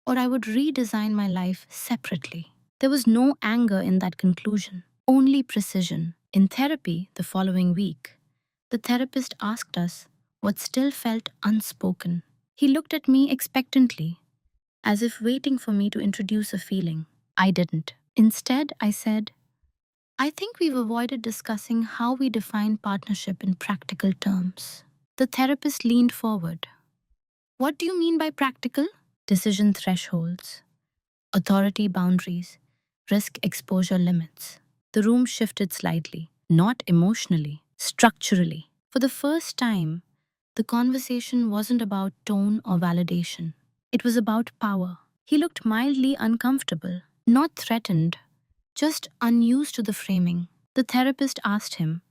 or I would redesign my life separately. There was no anger in that conclusion, only precision. In therapy the following week, the therapist asked us what still felt unspoken. He looked at me expectantly, as if waiting for me to introduce a feeling. I didn't. Instead, I said, I think we've avoided discussing how we define partnership in practical terms. The therapist leaned forward. What do you mean by practical? Decision thresholds, authority boundaries, risk exposure limits. The room shifted slightly, not emotionally, structurally. For the first time, the conversation wasn't about tone or validation. It was about power. He looked mildly uncomfortable, not threatened, just unused to the framing. The therapist asked him,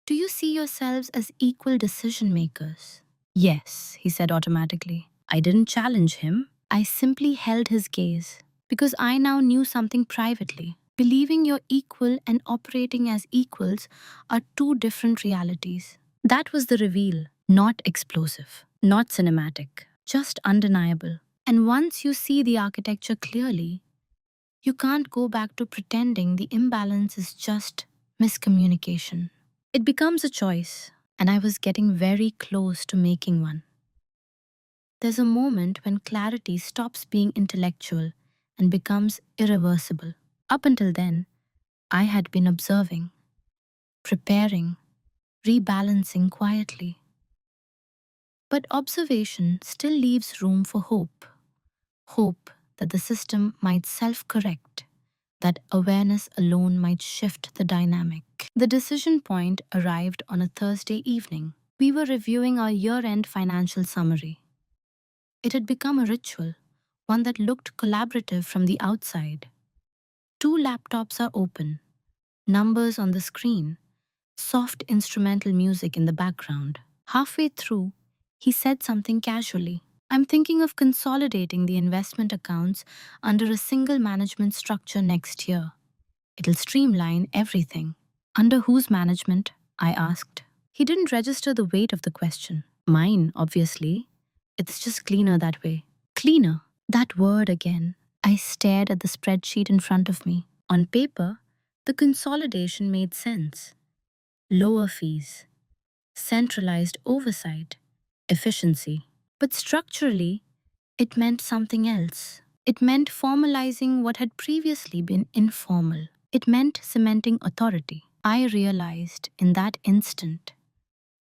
do you see yourselves as equal decision makers? Yes, he said automatically. I didn't challenge him. I simply held his gaze because I now knew something privately. Believing you're equal and operating as equals are two different realities. That was the reveal, not explosive, not cinematic, just undeniable. And once you see the architecture clearly, you can't go back to pretending the imbalance is just miscommunication. It becomes a choice, and I was getting very close to making one. There's a moment when clarity stops being intellectual and becomes irreversible. Up until then, I had been observing, preparing, rebalancing quietly. But observation still leaves room for hope. Hope that the system might self-correct, that awareness alone might shift the dynamic. The decision point arrived on a Thursday evening. We were reviewing our year-end financial summary. It had become a ritual, one that looked collaborative from the outside. 2 laptops are open, numbers on the screen, soft instrumental music in the background. Halfway through, he said something casually. I'm thinking of consolidating the investment accounts under a single management structure next year. It'll streamline everything. Under whose management? I asked. He didn't register the weight of the question. Mine, obviously. It's just cleaner that way. Cleaner. That word again. I stared at the spreadsheet in front of me. On paper, the consolidation made sense. Lower fees, centralized oversight, efficiency. But structurally, it meant something else. It meant formalizing what had previously been informal. It meant cementing authority. I realized in that instant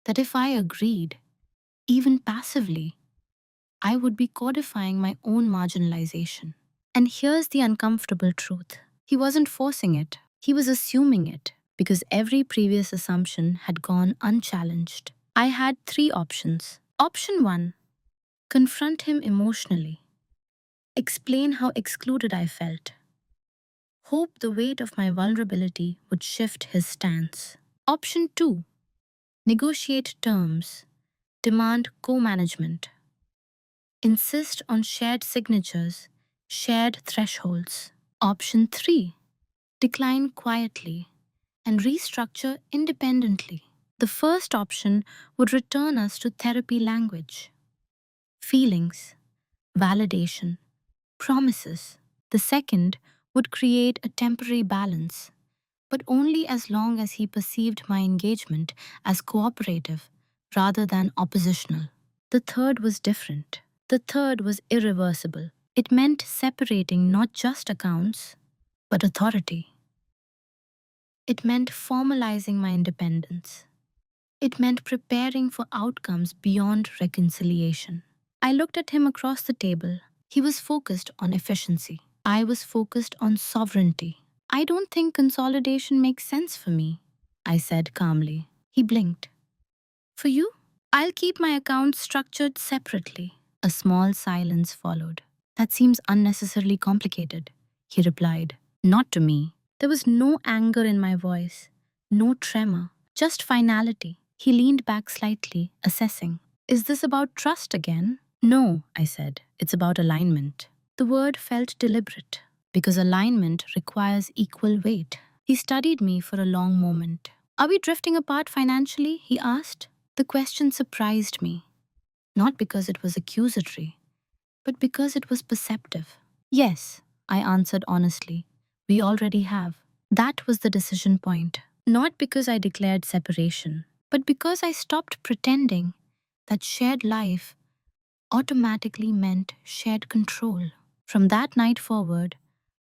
that if I agreed, even passively, I would be codifying my own marginalization. And here's the uncomfortable truth. He wasn't forcing it. He was assuming it because every previous assumption had gone unchallenged. I had 3 options. Option 1, confront him emotionally. Explain how excluded I felt. Hope the weight of my vulnerability would shift his stance. Option 2, negotiate terms. Demand co-management. Insist on shared signatures, shared thresholds. Option 3, decline quietly and restructure independently. The first option would return us to therapy language. Feelings, validation, promises. The second would create a temporary balance, but only as long as he perceived my engagement as cooperative rather than oppositional. The third was different. The third was irreversible. It meant separating not just accounts, but authority. It meant formalizing my independence. It meant preparing for outcomes beyond reconciliation. I looked at him across the table. He was focused on efficiency. I was focused on sovereignty. I don't think consolidation makes sense for me, I said calmly. He blinked. For you? I'll keep my accounts structured separately. A small silence followed. That seems unnecessarily complicated, he replied. Not to me. There was no anger in my voice, no tremor, just finality. He leaned back slightly, assessing. Is this about trust again? No, I said. It's about alignment. The word felt deliberate, because alignment requires equal weight. He studied me for a long moment. Are we drifting apart financially? He asked. The question surprised me, not because it was accusatory, but because it was perceptive. Yes, I answered honestly. We already have. That was the decision point. Not because I declared separation, but because I stopped pretending that shared life automatically meant shared control. From that night forward,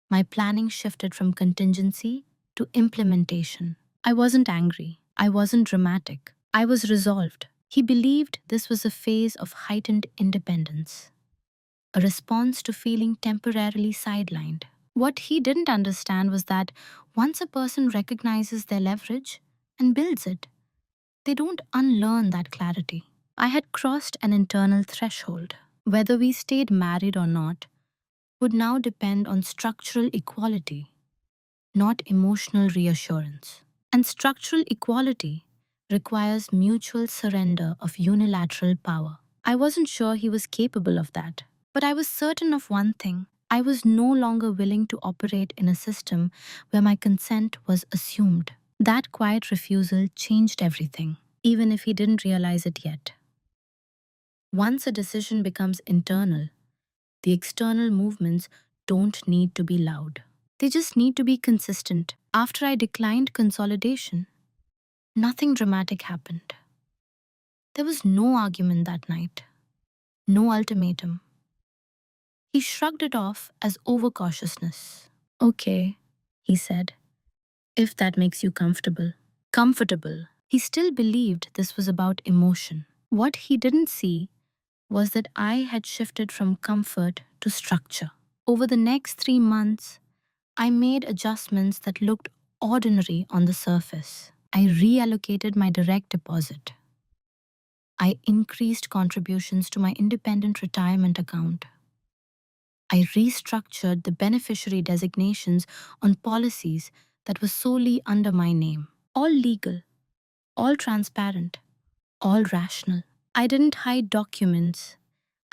my planning shifted from contingency to implementation. I wasn't angry. I wasn't dramatic. I was resolved. He believed this was a phase of heightened independence, a response to feeling temporarily sidelined. What he didn't understand was that once a person recognizes their leverage and builds it, they don't unlearn that clarity. I had crossed an internal threshold. Whether we stayed married or not would now depend on structural equality, not emotional reassurance. And structural equality requires mutual surrender of unilateral power. I wasn't sure he was capable of that, but I was certain of one thing. I was no longer willing to operate in a system where my consent was assumed. That quiet refusal changed everything, even if he didn't realize it yet. Once a decision becomes internal, the external movements don't need to be loud. They just need to be consistent. After I declined consolidation, nothing dramatic happened. There was no argument that night, no ultimatum. He shrugged it off as overcautiousness. Okay, he said, if that makes you comfortable. Comfortable. He still believed this was about emotion. What he didn't see was that I had shifted from comfort to structure. Over the next 3 months, I made adjustments that looked ordinary on the surface. I reallocated my direct deposit. I increased contributions to my independent retirement account. I restructured the beneficiary designations on policies that were solely under my name. All legal, all transparent, all rational. I didn't hide documents.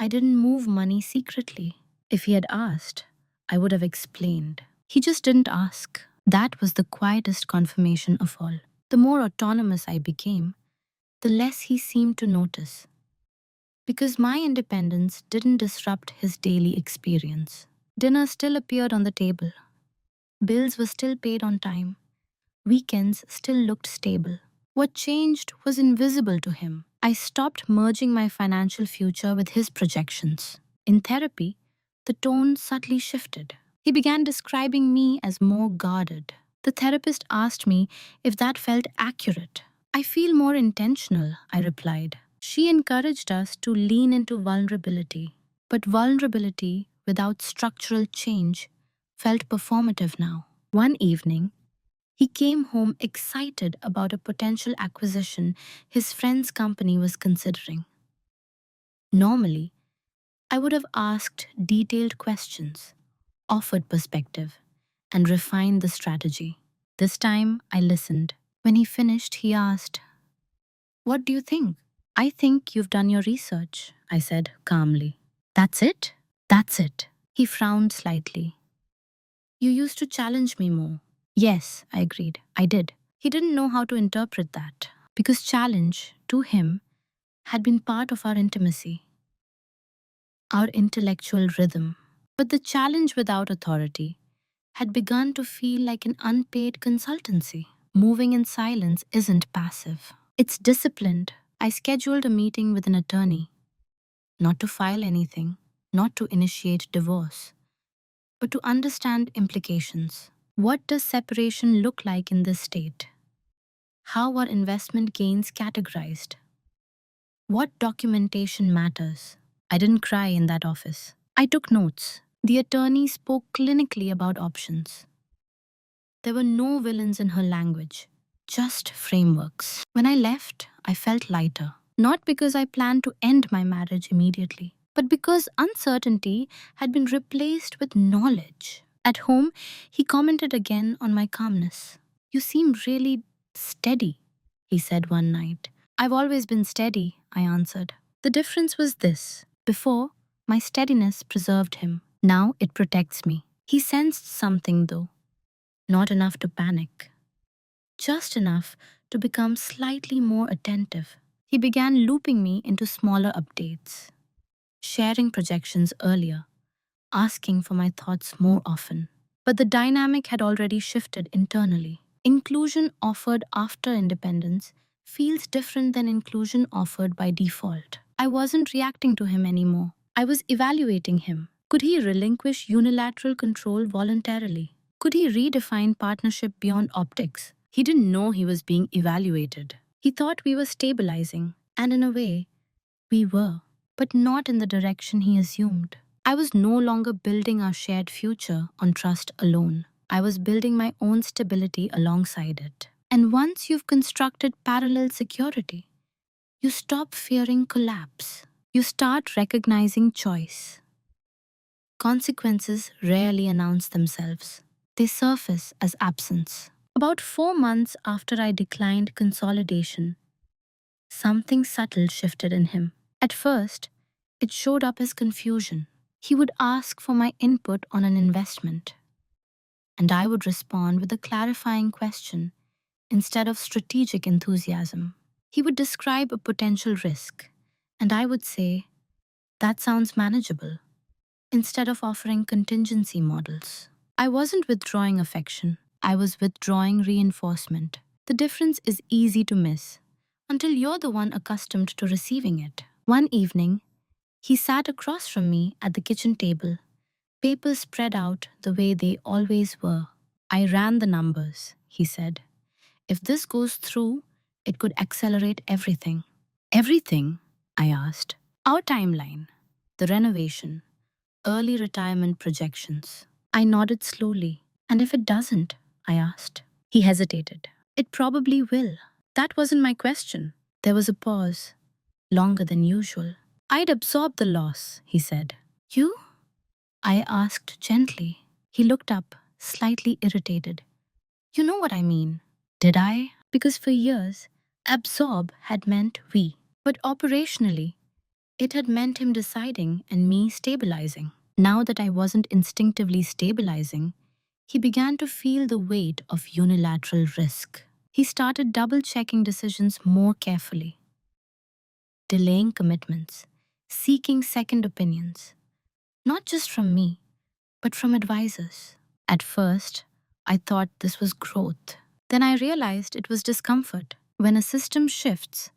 I didn't move money secretly. If he had asked, I would have explained. He just didn't ask. That was the quietest confirmation of all. The more autonomous I became, the less he seemed to notice. Because my independence didn't disrupt his daily experience. Dinner still appeared on the table. Bills were still paid on time. Weekends still looked stable. What changed was invisible to him. I stopped merging my financial future with his projections. In therapy, the tone subtly shifted. He began describing me as more guarded. The therapist asked me if that felt accurate. I feel more intentional, I replied. She encouraged us to lean into vulnerability. But vulnerability without structural change felt performative now. One evening, he came home excited about a potential acquisition his friend's company was considering. Normally, I would have asked detailed questions, offered perspective, and refined the strategy. This time, I listened. When he finished, he asked, "What do you think?" "I think you've done your research," I said calmly. "That's it?" "That's it." He frowned slightly. "You used to challenge me more." "Yes," I agreed. "I did." He didn't know how to interpret that, because challenge, to him, had been part of our intimacy, our intellectual rhythm. But the challenge without authority had begun to feel like an unpaid consultancy. Moving in silence isn't passive. It's disciplined. I scheduled a meeting with an attorney, not to file anything, not to initiate divorce, but to understand implications. What does separation look like in this state? How are investment gains categorized? What documentation matters? I didn't cry in that office. I took notes. The attorney spoke clinically about options. There were no villains in her language, just frameworks. When I left, I felt lighter. Not because I planned to end my marriage immediately, but because uncertainty had been replaced with knowledge. At home, he commented again on my calmness. You seem really steady, he said one night. I've always been steady, I answered. The difference was this. Before, my steadiness preserved him. Now it protects me. He sensed something, though. Not enough to panic. Just enough to become slightly more attentive. He began looping me into smaller updates, sharing projections earlier, asking for my thoughts more often. But the dynamic had already shifted internally. Inclusion offered after independence feels different than inclusion offered by default. I wasn't reacting to him anymore. I was evaluating him. Could he relinquish unilateral control voluntarily? Could he redefine partnership beyond optics? He didn't know he was being evaluated. He thought we were stabilizing, and in a way, we were, but not in the direction he assumed. I was no longer building our shared future on trust alone. I was building my own stability alongside it. And once you've constructed parallel security, you stop fearing collapse. You start recognizing choice. Consequences rarely announce themselves. They surface as absence. About 4 months after I declined consolidation, something subtle shifted in him. At first, it showed up as confusion. He would ask for my input on an investment, and I would respond with a clarifying question instead of strategic enthusiasm. He would describe a potential risk, and I would say, that sounds manageable, instead of offering contingency models. I wasn't withdrawing affection, I was withdrawing reinforcement. The difference is easy to miss until you're the one accustomed to receiving it. One evening, he sat across from me at the kitchen table, papers spread out the way they always were. I ran the numbers, he said. If this goes through, it could accelerate everything. Everything? I asked. Our timeline, the renovation, early retirement projections. I nodded slowly. And if it doesn't? I asked. He hesitated. It probably will. That wasn't my question. There was a pause, longer than usual. I'd absorb the loss, he said. You? I asked gently. He looked up, slightly irritated. You know what I mean. Did I? Because for years, absorb had meant we. But operationally, it had meant him deciding and me stabilizing. Now that I wasn't instinctively stabilizing, he began to feel the weight of unilateral risk. He started double-checking decisions more carefully, delaying commitments, seeking second opinions, not just from me, but from advisors. At first, I thought this was growth. Then I realized it was discomfort. When a system shifts,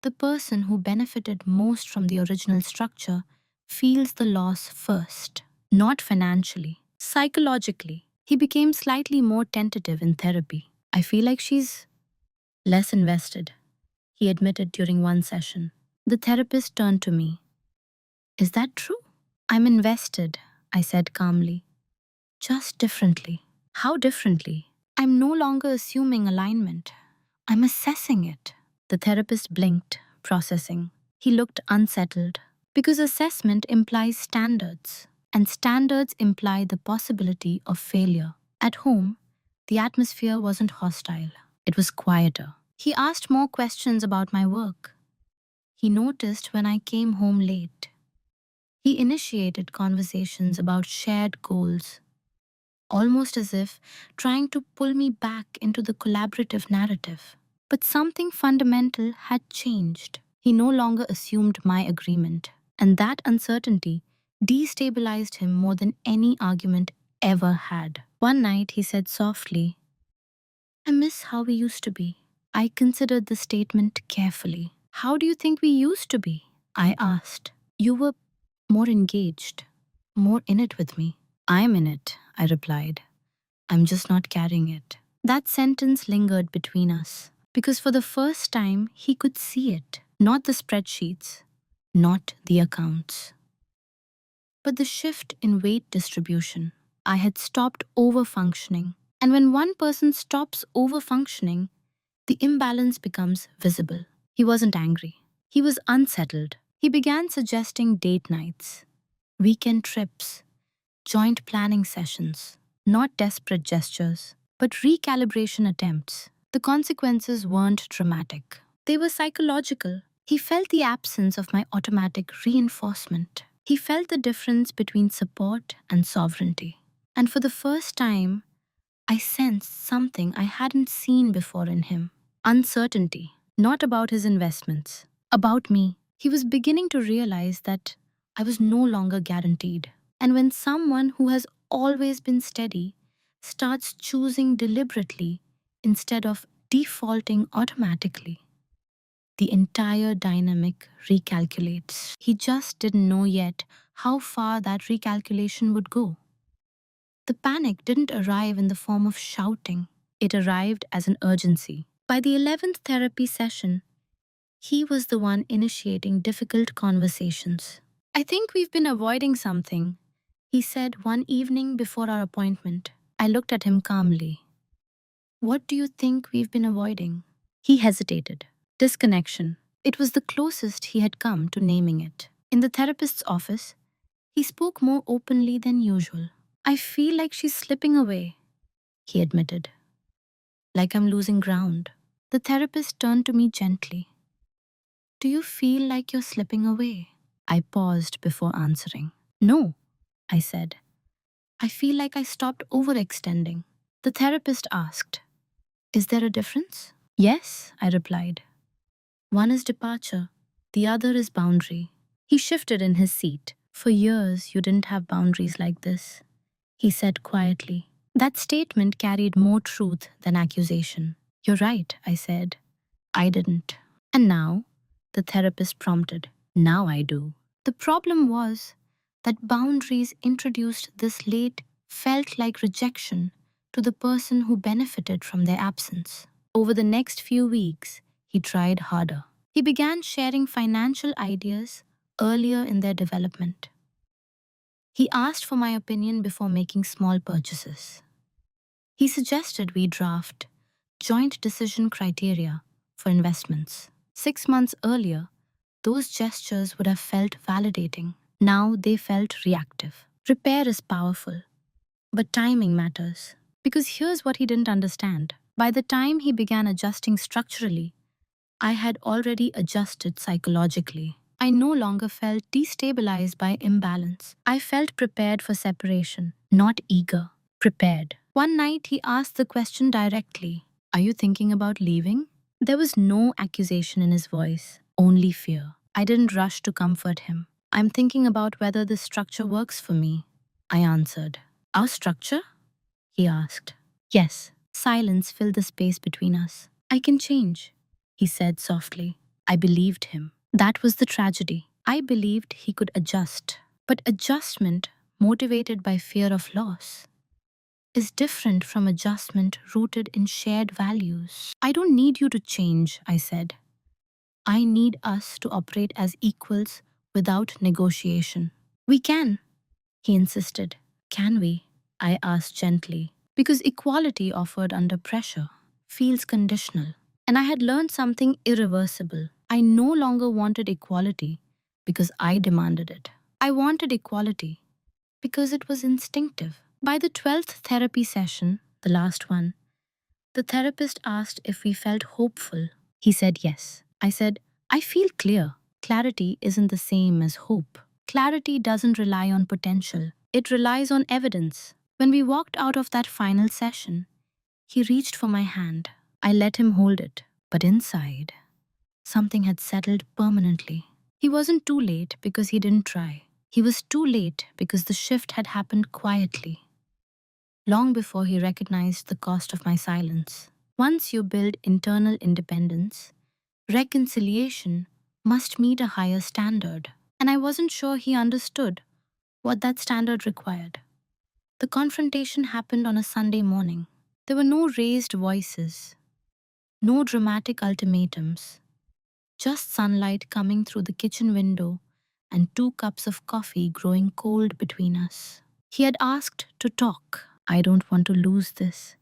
the person who benefited most from the original structure feels the loss first, not financially, psychologically. He became slightly more tentative in therapy. I feel like she's less invested, he admitted during one session. The therapist turned to me. Is that true? I'm invested, I said calmly. Just differently. How differently? I'm no longer assuming alignment. I'm assessing it. The therapist blinked, processing. He looked unsettled. Because assessment implies standards, and standards imply the possibility of failure. At home, the atmosphere wasn't hostile. It was quieter. He asked more questions about my work. He noticed when I came home late. He initiated conversations about shared goals, almost as if trying to pull me back into the collaborative narrative. But something fundamental had changed. He no longer assumed my agreement, and that uncertainty destabilized him more than any argument ever had. One night he said softly, I miss how we used to be. I considered the statement carefully. How do you think we used to be? I asked. You were more engaged, more in it with me. I'm in it, I replied. I'm just not carrying it. That sentence lingered between us because for the first time he could see it. Not the spreadsheets, not the accounts, but the shift in weight distribution. I had stopped overfunctioning. And when one person stops overfunctioning, the imbalance becomes visible. He wasn't angry. He was unsettled. He began suggesting date nights, weekend trips, joint planning sessions, not desperate gestures, but recalibration attempts. The consequences weren't dramatic, they were psychological. He felt the absence of my automatic reinforcement. He felt the difference between support and sovereignty. And for the first time, I sensed something I hadn't seen before in him: uncertainty, not about his investments, about me. He was beginning to realize that I was no longer guaranteed. And when someone who has always been steady starts choosing deliberately instead of defaulting automatically, the entire dynamic recalculates. He just didn't know yet how far that recalculation would go. The panic didn't arrive in the form of shouting, it arrived as an urgency. By the 11th therapy session, he was the one initiating difficult conversations. I think we've been avoiding something, he said one evening before our appointment. I looked at him calmly. What do you think we've been avoiding? He hesitated. Disconnection. It was the closest he had come to naming it. In the therapist's office, he spoke more openly than usual. I feel like she's slipping away, he admitted. Like I'm losing ground. The therapist turned to me gently. Do you feel like you're slipping away? I paused before answering. No, I said. I feel like I stopped overextending. The therapist asked, is there a difference? Yes, I replied. One is departure, the other is boundary. He shifted in his seat. For years, you didn't have boundaries like this, he said quietly. That statement carried more truth than accusation. You're right, I said. I didn't. And now, the therapist prompted. Now I do. The problem was that boundaries introduced this late felt like rejection to the person who benefited from their absence. Over the next few weeks, he tried harder. He began sharing financial ideas earlier in their development. He asked for my opinion before making small purchases. He suggested we draft joint decision criteria for investments. 6 months earlier, those gestures would have felt validating. Now they felt reactive. Repair is powerful, but timing matters. Because here's what he didn't understand. By the time he began adjusting structurally, I had already adjusted psychologically. I no longer felt destabilized by imbalance. I felt prepared for separation, not eager, prepared. One night he asked the question directly, are you thinking about leaving? There was no accusation in his voice, only fear. I didn't rush to comfort him. I'm thinking about whether this structure works for me, I answered. Our structure? He asked. Yes. Silence filled the space between us. I can change, he said softly. I believed him. That was the tragedy. I believed he could adjust. But adjustment, motivated by fear of loss, is different from adjustment rooted in shared values. I don't need you to change, I said. I need us to operate as equals without negotiation. We can, he insisted. Can we? I asked gently. Because equality offered under pressure feels conditional. And I had learned something irreversible. I no longer wanted equality because I demanded it. I wanted equality because it was instinctive. By the 12th therapy session, the last one, the therapist asked if we felt hopeful. He said yes. I said, I feel clear. Clarity isn't the same as hope. Clarity doesn't rely on potential. It relies on evidence. When we walked out of that final session, he reached for my hand. I let him hold it. But inside, something had settled permanently. He wasn't too late because he didn't try. He was too late because the shift had happened quietly, long before he recognized the cost of my silence. Once you build internal independence, reconciliation must meet a higher standard. and I wasn't sure he understood what that standard required. The confrontation happened on a Sunday morning. There were no raised voices, no dramatic ultimatums, just sunlight coming through the kitchen window and 2 cups of coffee growing cold between us. He had asked to talk. "I don't want to lose this,"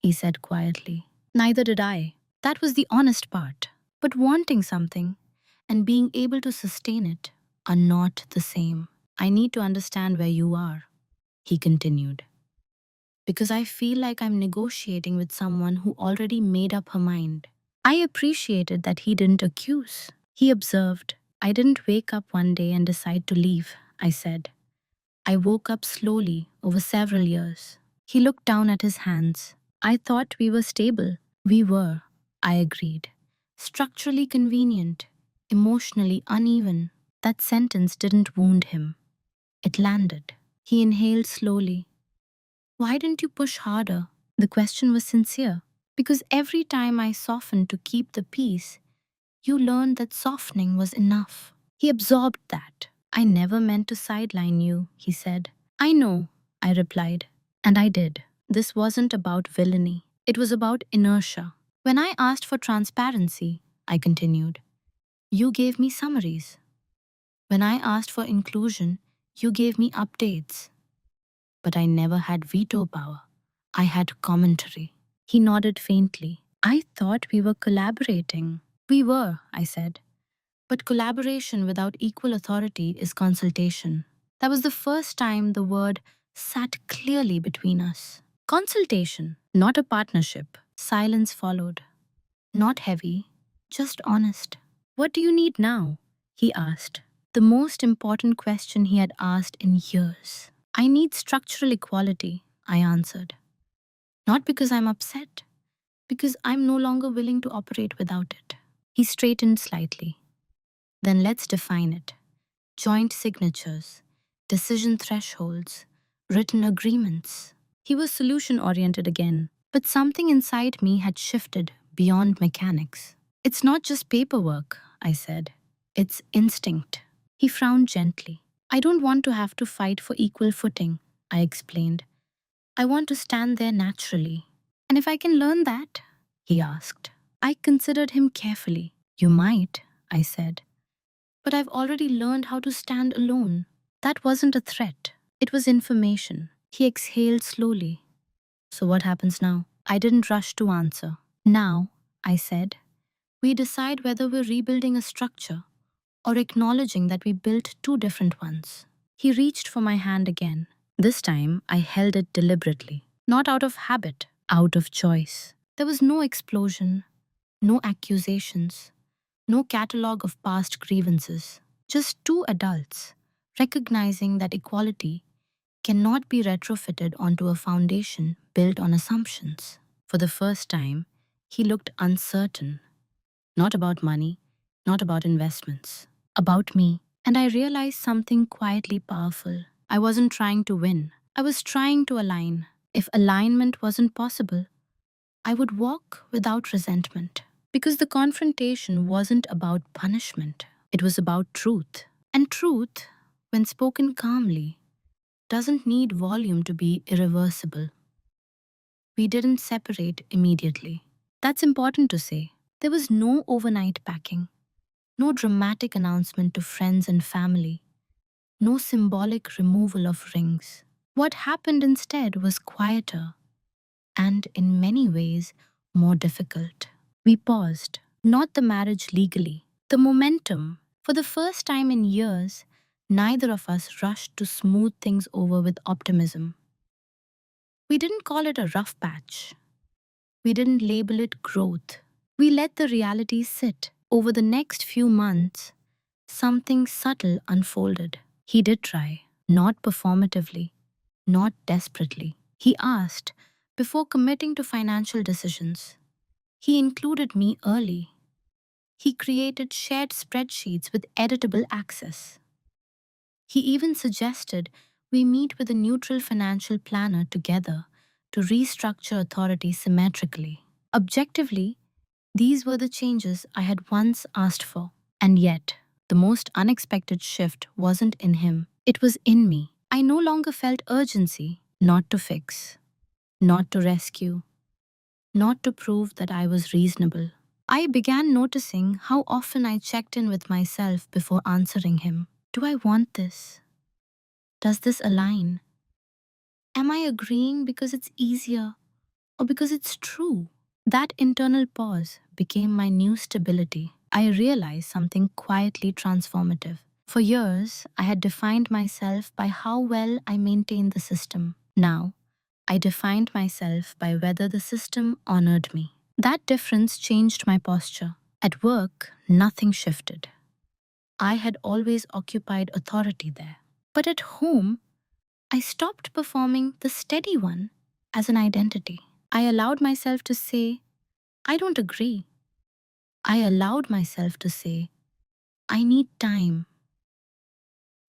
he said quietly. Neither did I. That was the honest part. But wanting something and being able to sustain it are not the same. "I need to understand where you are," he continued, "because I feel like I'm negotiating with someone who already made up her mind." I appreciated that he didn't accuse. He observed. "I didn't wake up one day and decide to leave," I said. "I woke up slowly over several years." He looked down at his hands. "I thought we were stable." "We were," I agreed. "Structurally convenient, emotionally uneven." That sentence didn't wound him. It landed. He inhaled slowly. "Why didn't you push harder?" The question was sincere. "Because every time I softened to keep the peace, you learned that softening was enough." He absorbed that. "I never meant to sideline you," he said. "I know," I replied. And I did. This wasn't about villainy. It was about inertia. "When I asked for transparency," I continued, "you gave me summaries. When I asked for inclusion, you gave me updates. But I never had veto power. I had commentary." He nodded faintly. "I thought we were collaborating." "We were," I said. "But collaboration without equal authority is consultation." That was the first time the word sat clearly between us. Consultation, not a partnership. Silence followed. Not heavy, just honest. "What do you need now?" he asked. The most important question he had asked in years. "I need structural equality," I answered. "Not because I'm upset, because I'm no longer willing to operate without it." He straightened slightly. "Then let's define it. Joint signatures, decision thresholds, written agreements." He was solution-oriented again, but something inside me had shifted beyond mechanics. "It's not just paperwork," I said. "It's instinct." He frowned gently. "I don't want to have to fight for equal footing," I explained. "I want to stand there naturally." "And if I can learn that?" he asked. I considered him carefully. "You might," I said. "But I've already learned how to stand alone." That wasn't a threat. It was information. He exhaled slowly. "So what happens now?" I didn't rush to answer. "Now," I said, "we decide whether we're rebuilding a structure or acknowledging that we built two different ones." He reached for my hand again. This time, I held it deliberately. Not out of habit, out of choice. There was no explosion, no accusations, no catalogue of past grievances. Just two adults, recognizing that equality cannot be retrofitted onto a foundation built on assumptions. For the first time, he looked uncertain. Not about money, not about investments, about me. And I realized something quietly powerful. I wasn't trying to win. I was trying to align. If alignment wasn't possible, I would walk without resentment. Because the confrontation wasn't about punishment. It was about truth. And truth, when spoken calmly, doesn't need volume to be irreversible. We didn't separate immediately. That's important to say. There was no overnight packing, no dramatic announcement to friends and family, no symbolic removal of rings. What happened instead was quieter and, in many ways, more difficult. We paused, not the marriage legally, the momentum. For the first time in years, neither of us rushed to smooth things over with optimism. We didn't call it a rough patch. We didn't label it growth. We let the reality sit. Over the next few months, something subtle unfolded. He did try, not performatively, not desperately. He asked, before committing to financial decisions. He included me early. He created shared spreadsheets with editable access. He even suggested we meet with a neutral financial planner together to restructure authority symmetrically. Objectively, these were the changes I had once asked for. And yet, The most unexpected shift wasn't in him, it was in me. I no longer felt urgency, not to fix, not to rescue, not to prove that I was reasonable. I began noticing how often I checked in with myself before answering him. Do I want this? Does this align? Am I agreeing because it's easier or because it's true? That internal pause became my new stability. I realized something quietly transformative. For years, I had defined myself by how well I maintained the system. Now, I defined myself by whether the system honored me. That difference changed my posture. At work, nothing shifted. I had always occupied authority there. But at home, I stopped performing the steady one as an identity. I allowed myself to say, I don't agree. I allowed myself to say, I need time.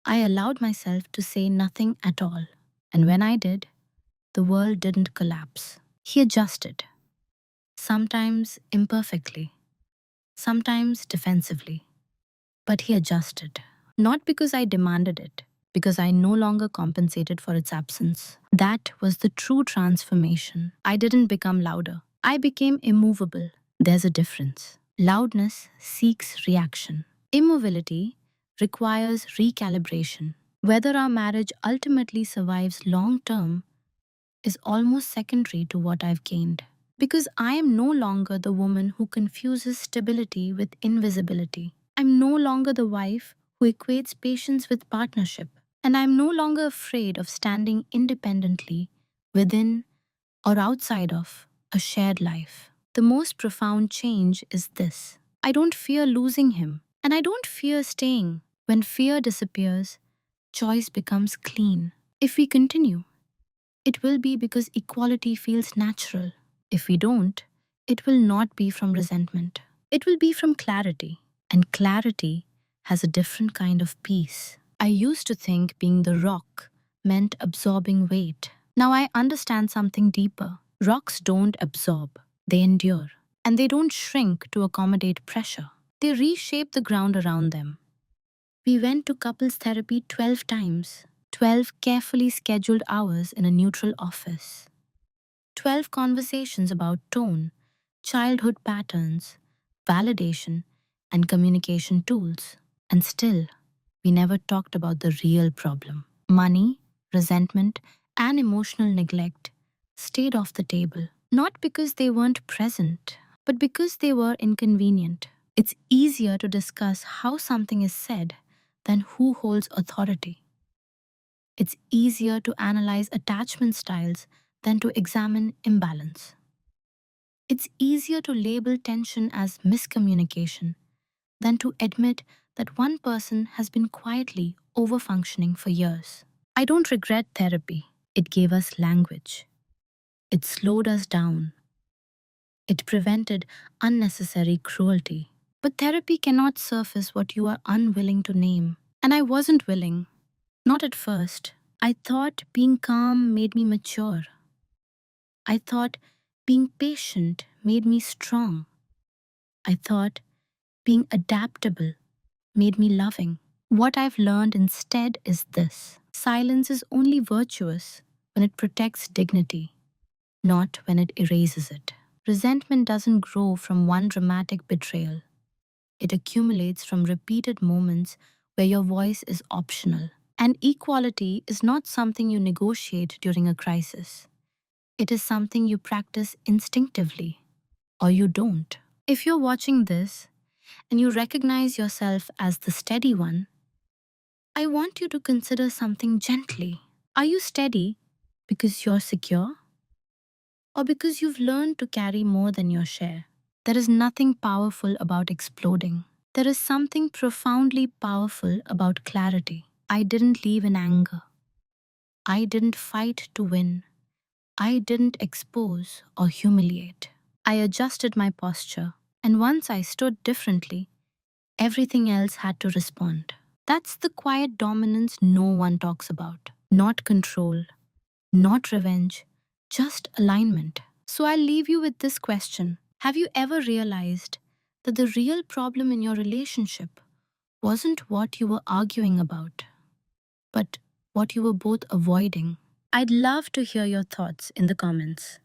I allowed myself to say nothing at all. And when I did, the world didn't collapse. He adjusted, sometimes imperfectly, sometimes defensively. But he adjusted, not because I demanded it, because I no longer compensated for its absence. That was the true transformation. I didn't become louder. I became immovable. There's a difference. Loudness seeks reaction. Immobility requires recalibration. Whether our marriage ultimately survives long term is almost secondary to what I've gained. Because I am no longer the woman who confuses stability with invisibility. I'm no longer the wife who equates patience with partnership. And I'm no longer afraid of standing independently within or outside of a shared life. The most profound change is this: I don't fear losing him, and I don't fear staying. When fear disappears, choice becomes clean. If we continue, it will be because equality feels natural. If we don't, it will not be from resentment. It will be from clarity. And clarity has a different kind of peace. I used to think being the rock meant absorbing weight. Now I understand something deeper. Rocks don't absorb, they endure. And they don't shrink to accommodate pressure. They reshape the ground around them. We went to couples therapy 12 times, 12 carefully scheduled hours in a neutral office, 12 conversations about tone, childhood patterns, validation, and communication tools. And still, we never talked about the real problem. Money, resentment, and emotional neglect stayed off the table, not because they weren't present, but because they were inconvenient. It's easier to discuss how something is said than who holds authority. It's easier to analyze attachment styles than to examine imbalance. It's easier to label tension as miscommunication than to admit that one person has been quietly overfunctioning for years. I don't regret therapy. It gave us language. It slowed us down. It prevented unnecessary cruelty. But therapy cannot surface what you are unwilling to name. And I wasn't willing. Not at first. I thought being calm made me mature. I thought being patient made me strong. I thought being adaptable made me loving. What I've learned instead is this: silence is only virtuous when it protects dignity, not when it erases it. Resentment doesn't grow from one dramatic betrayal. It accumulates from repeated moments where your voice is optional. And equality is not something you negotiate during a crisis. It is something you practice instinctively, or you don't. If you're watching this and you recognize yourself as the steady one, I want you to consider something gently. Are you steady because you're secure, or because you've learned to carry more than your share? There is nothing powerful about exploding. There is something profoundly powerful about clarity. I didn't leave in anger. I didn't fight to win. I didn't expose or humiliate. I adjusted my posture, and once I stood differently, everything else had to respond. That's the quiet dominance no one talks about. Not control, not revenge, just alignment. So I'll leave you with this question: have you ever realized that the real problem in your relationship wasn't what you were arguing about, but what you were both avoiding. I'd love to hear your thoughts in the comments.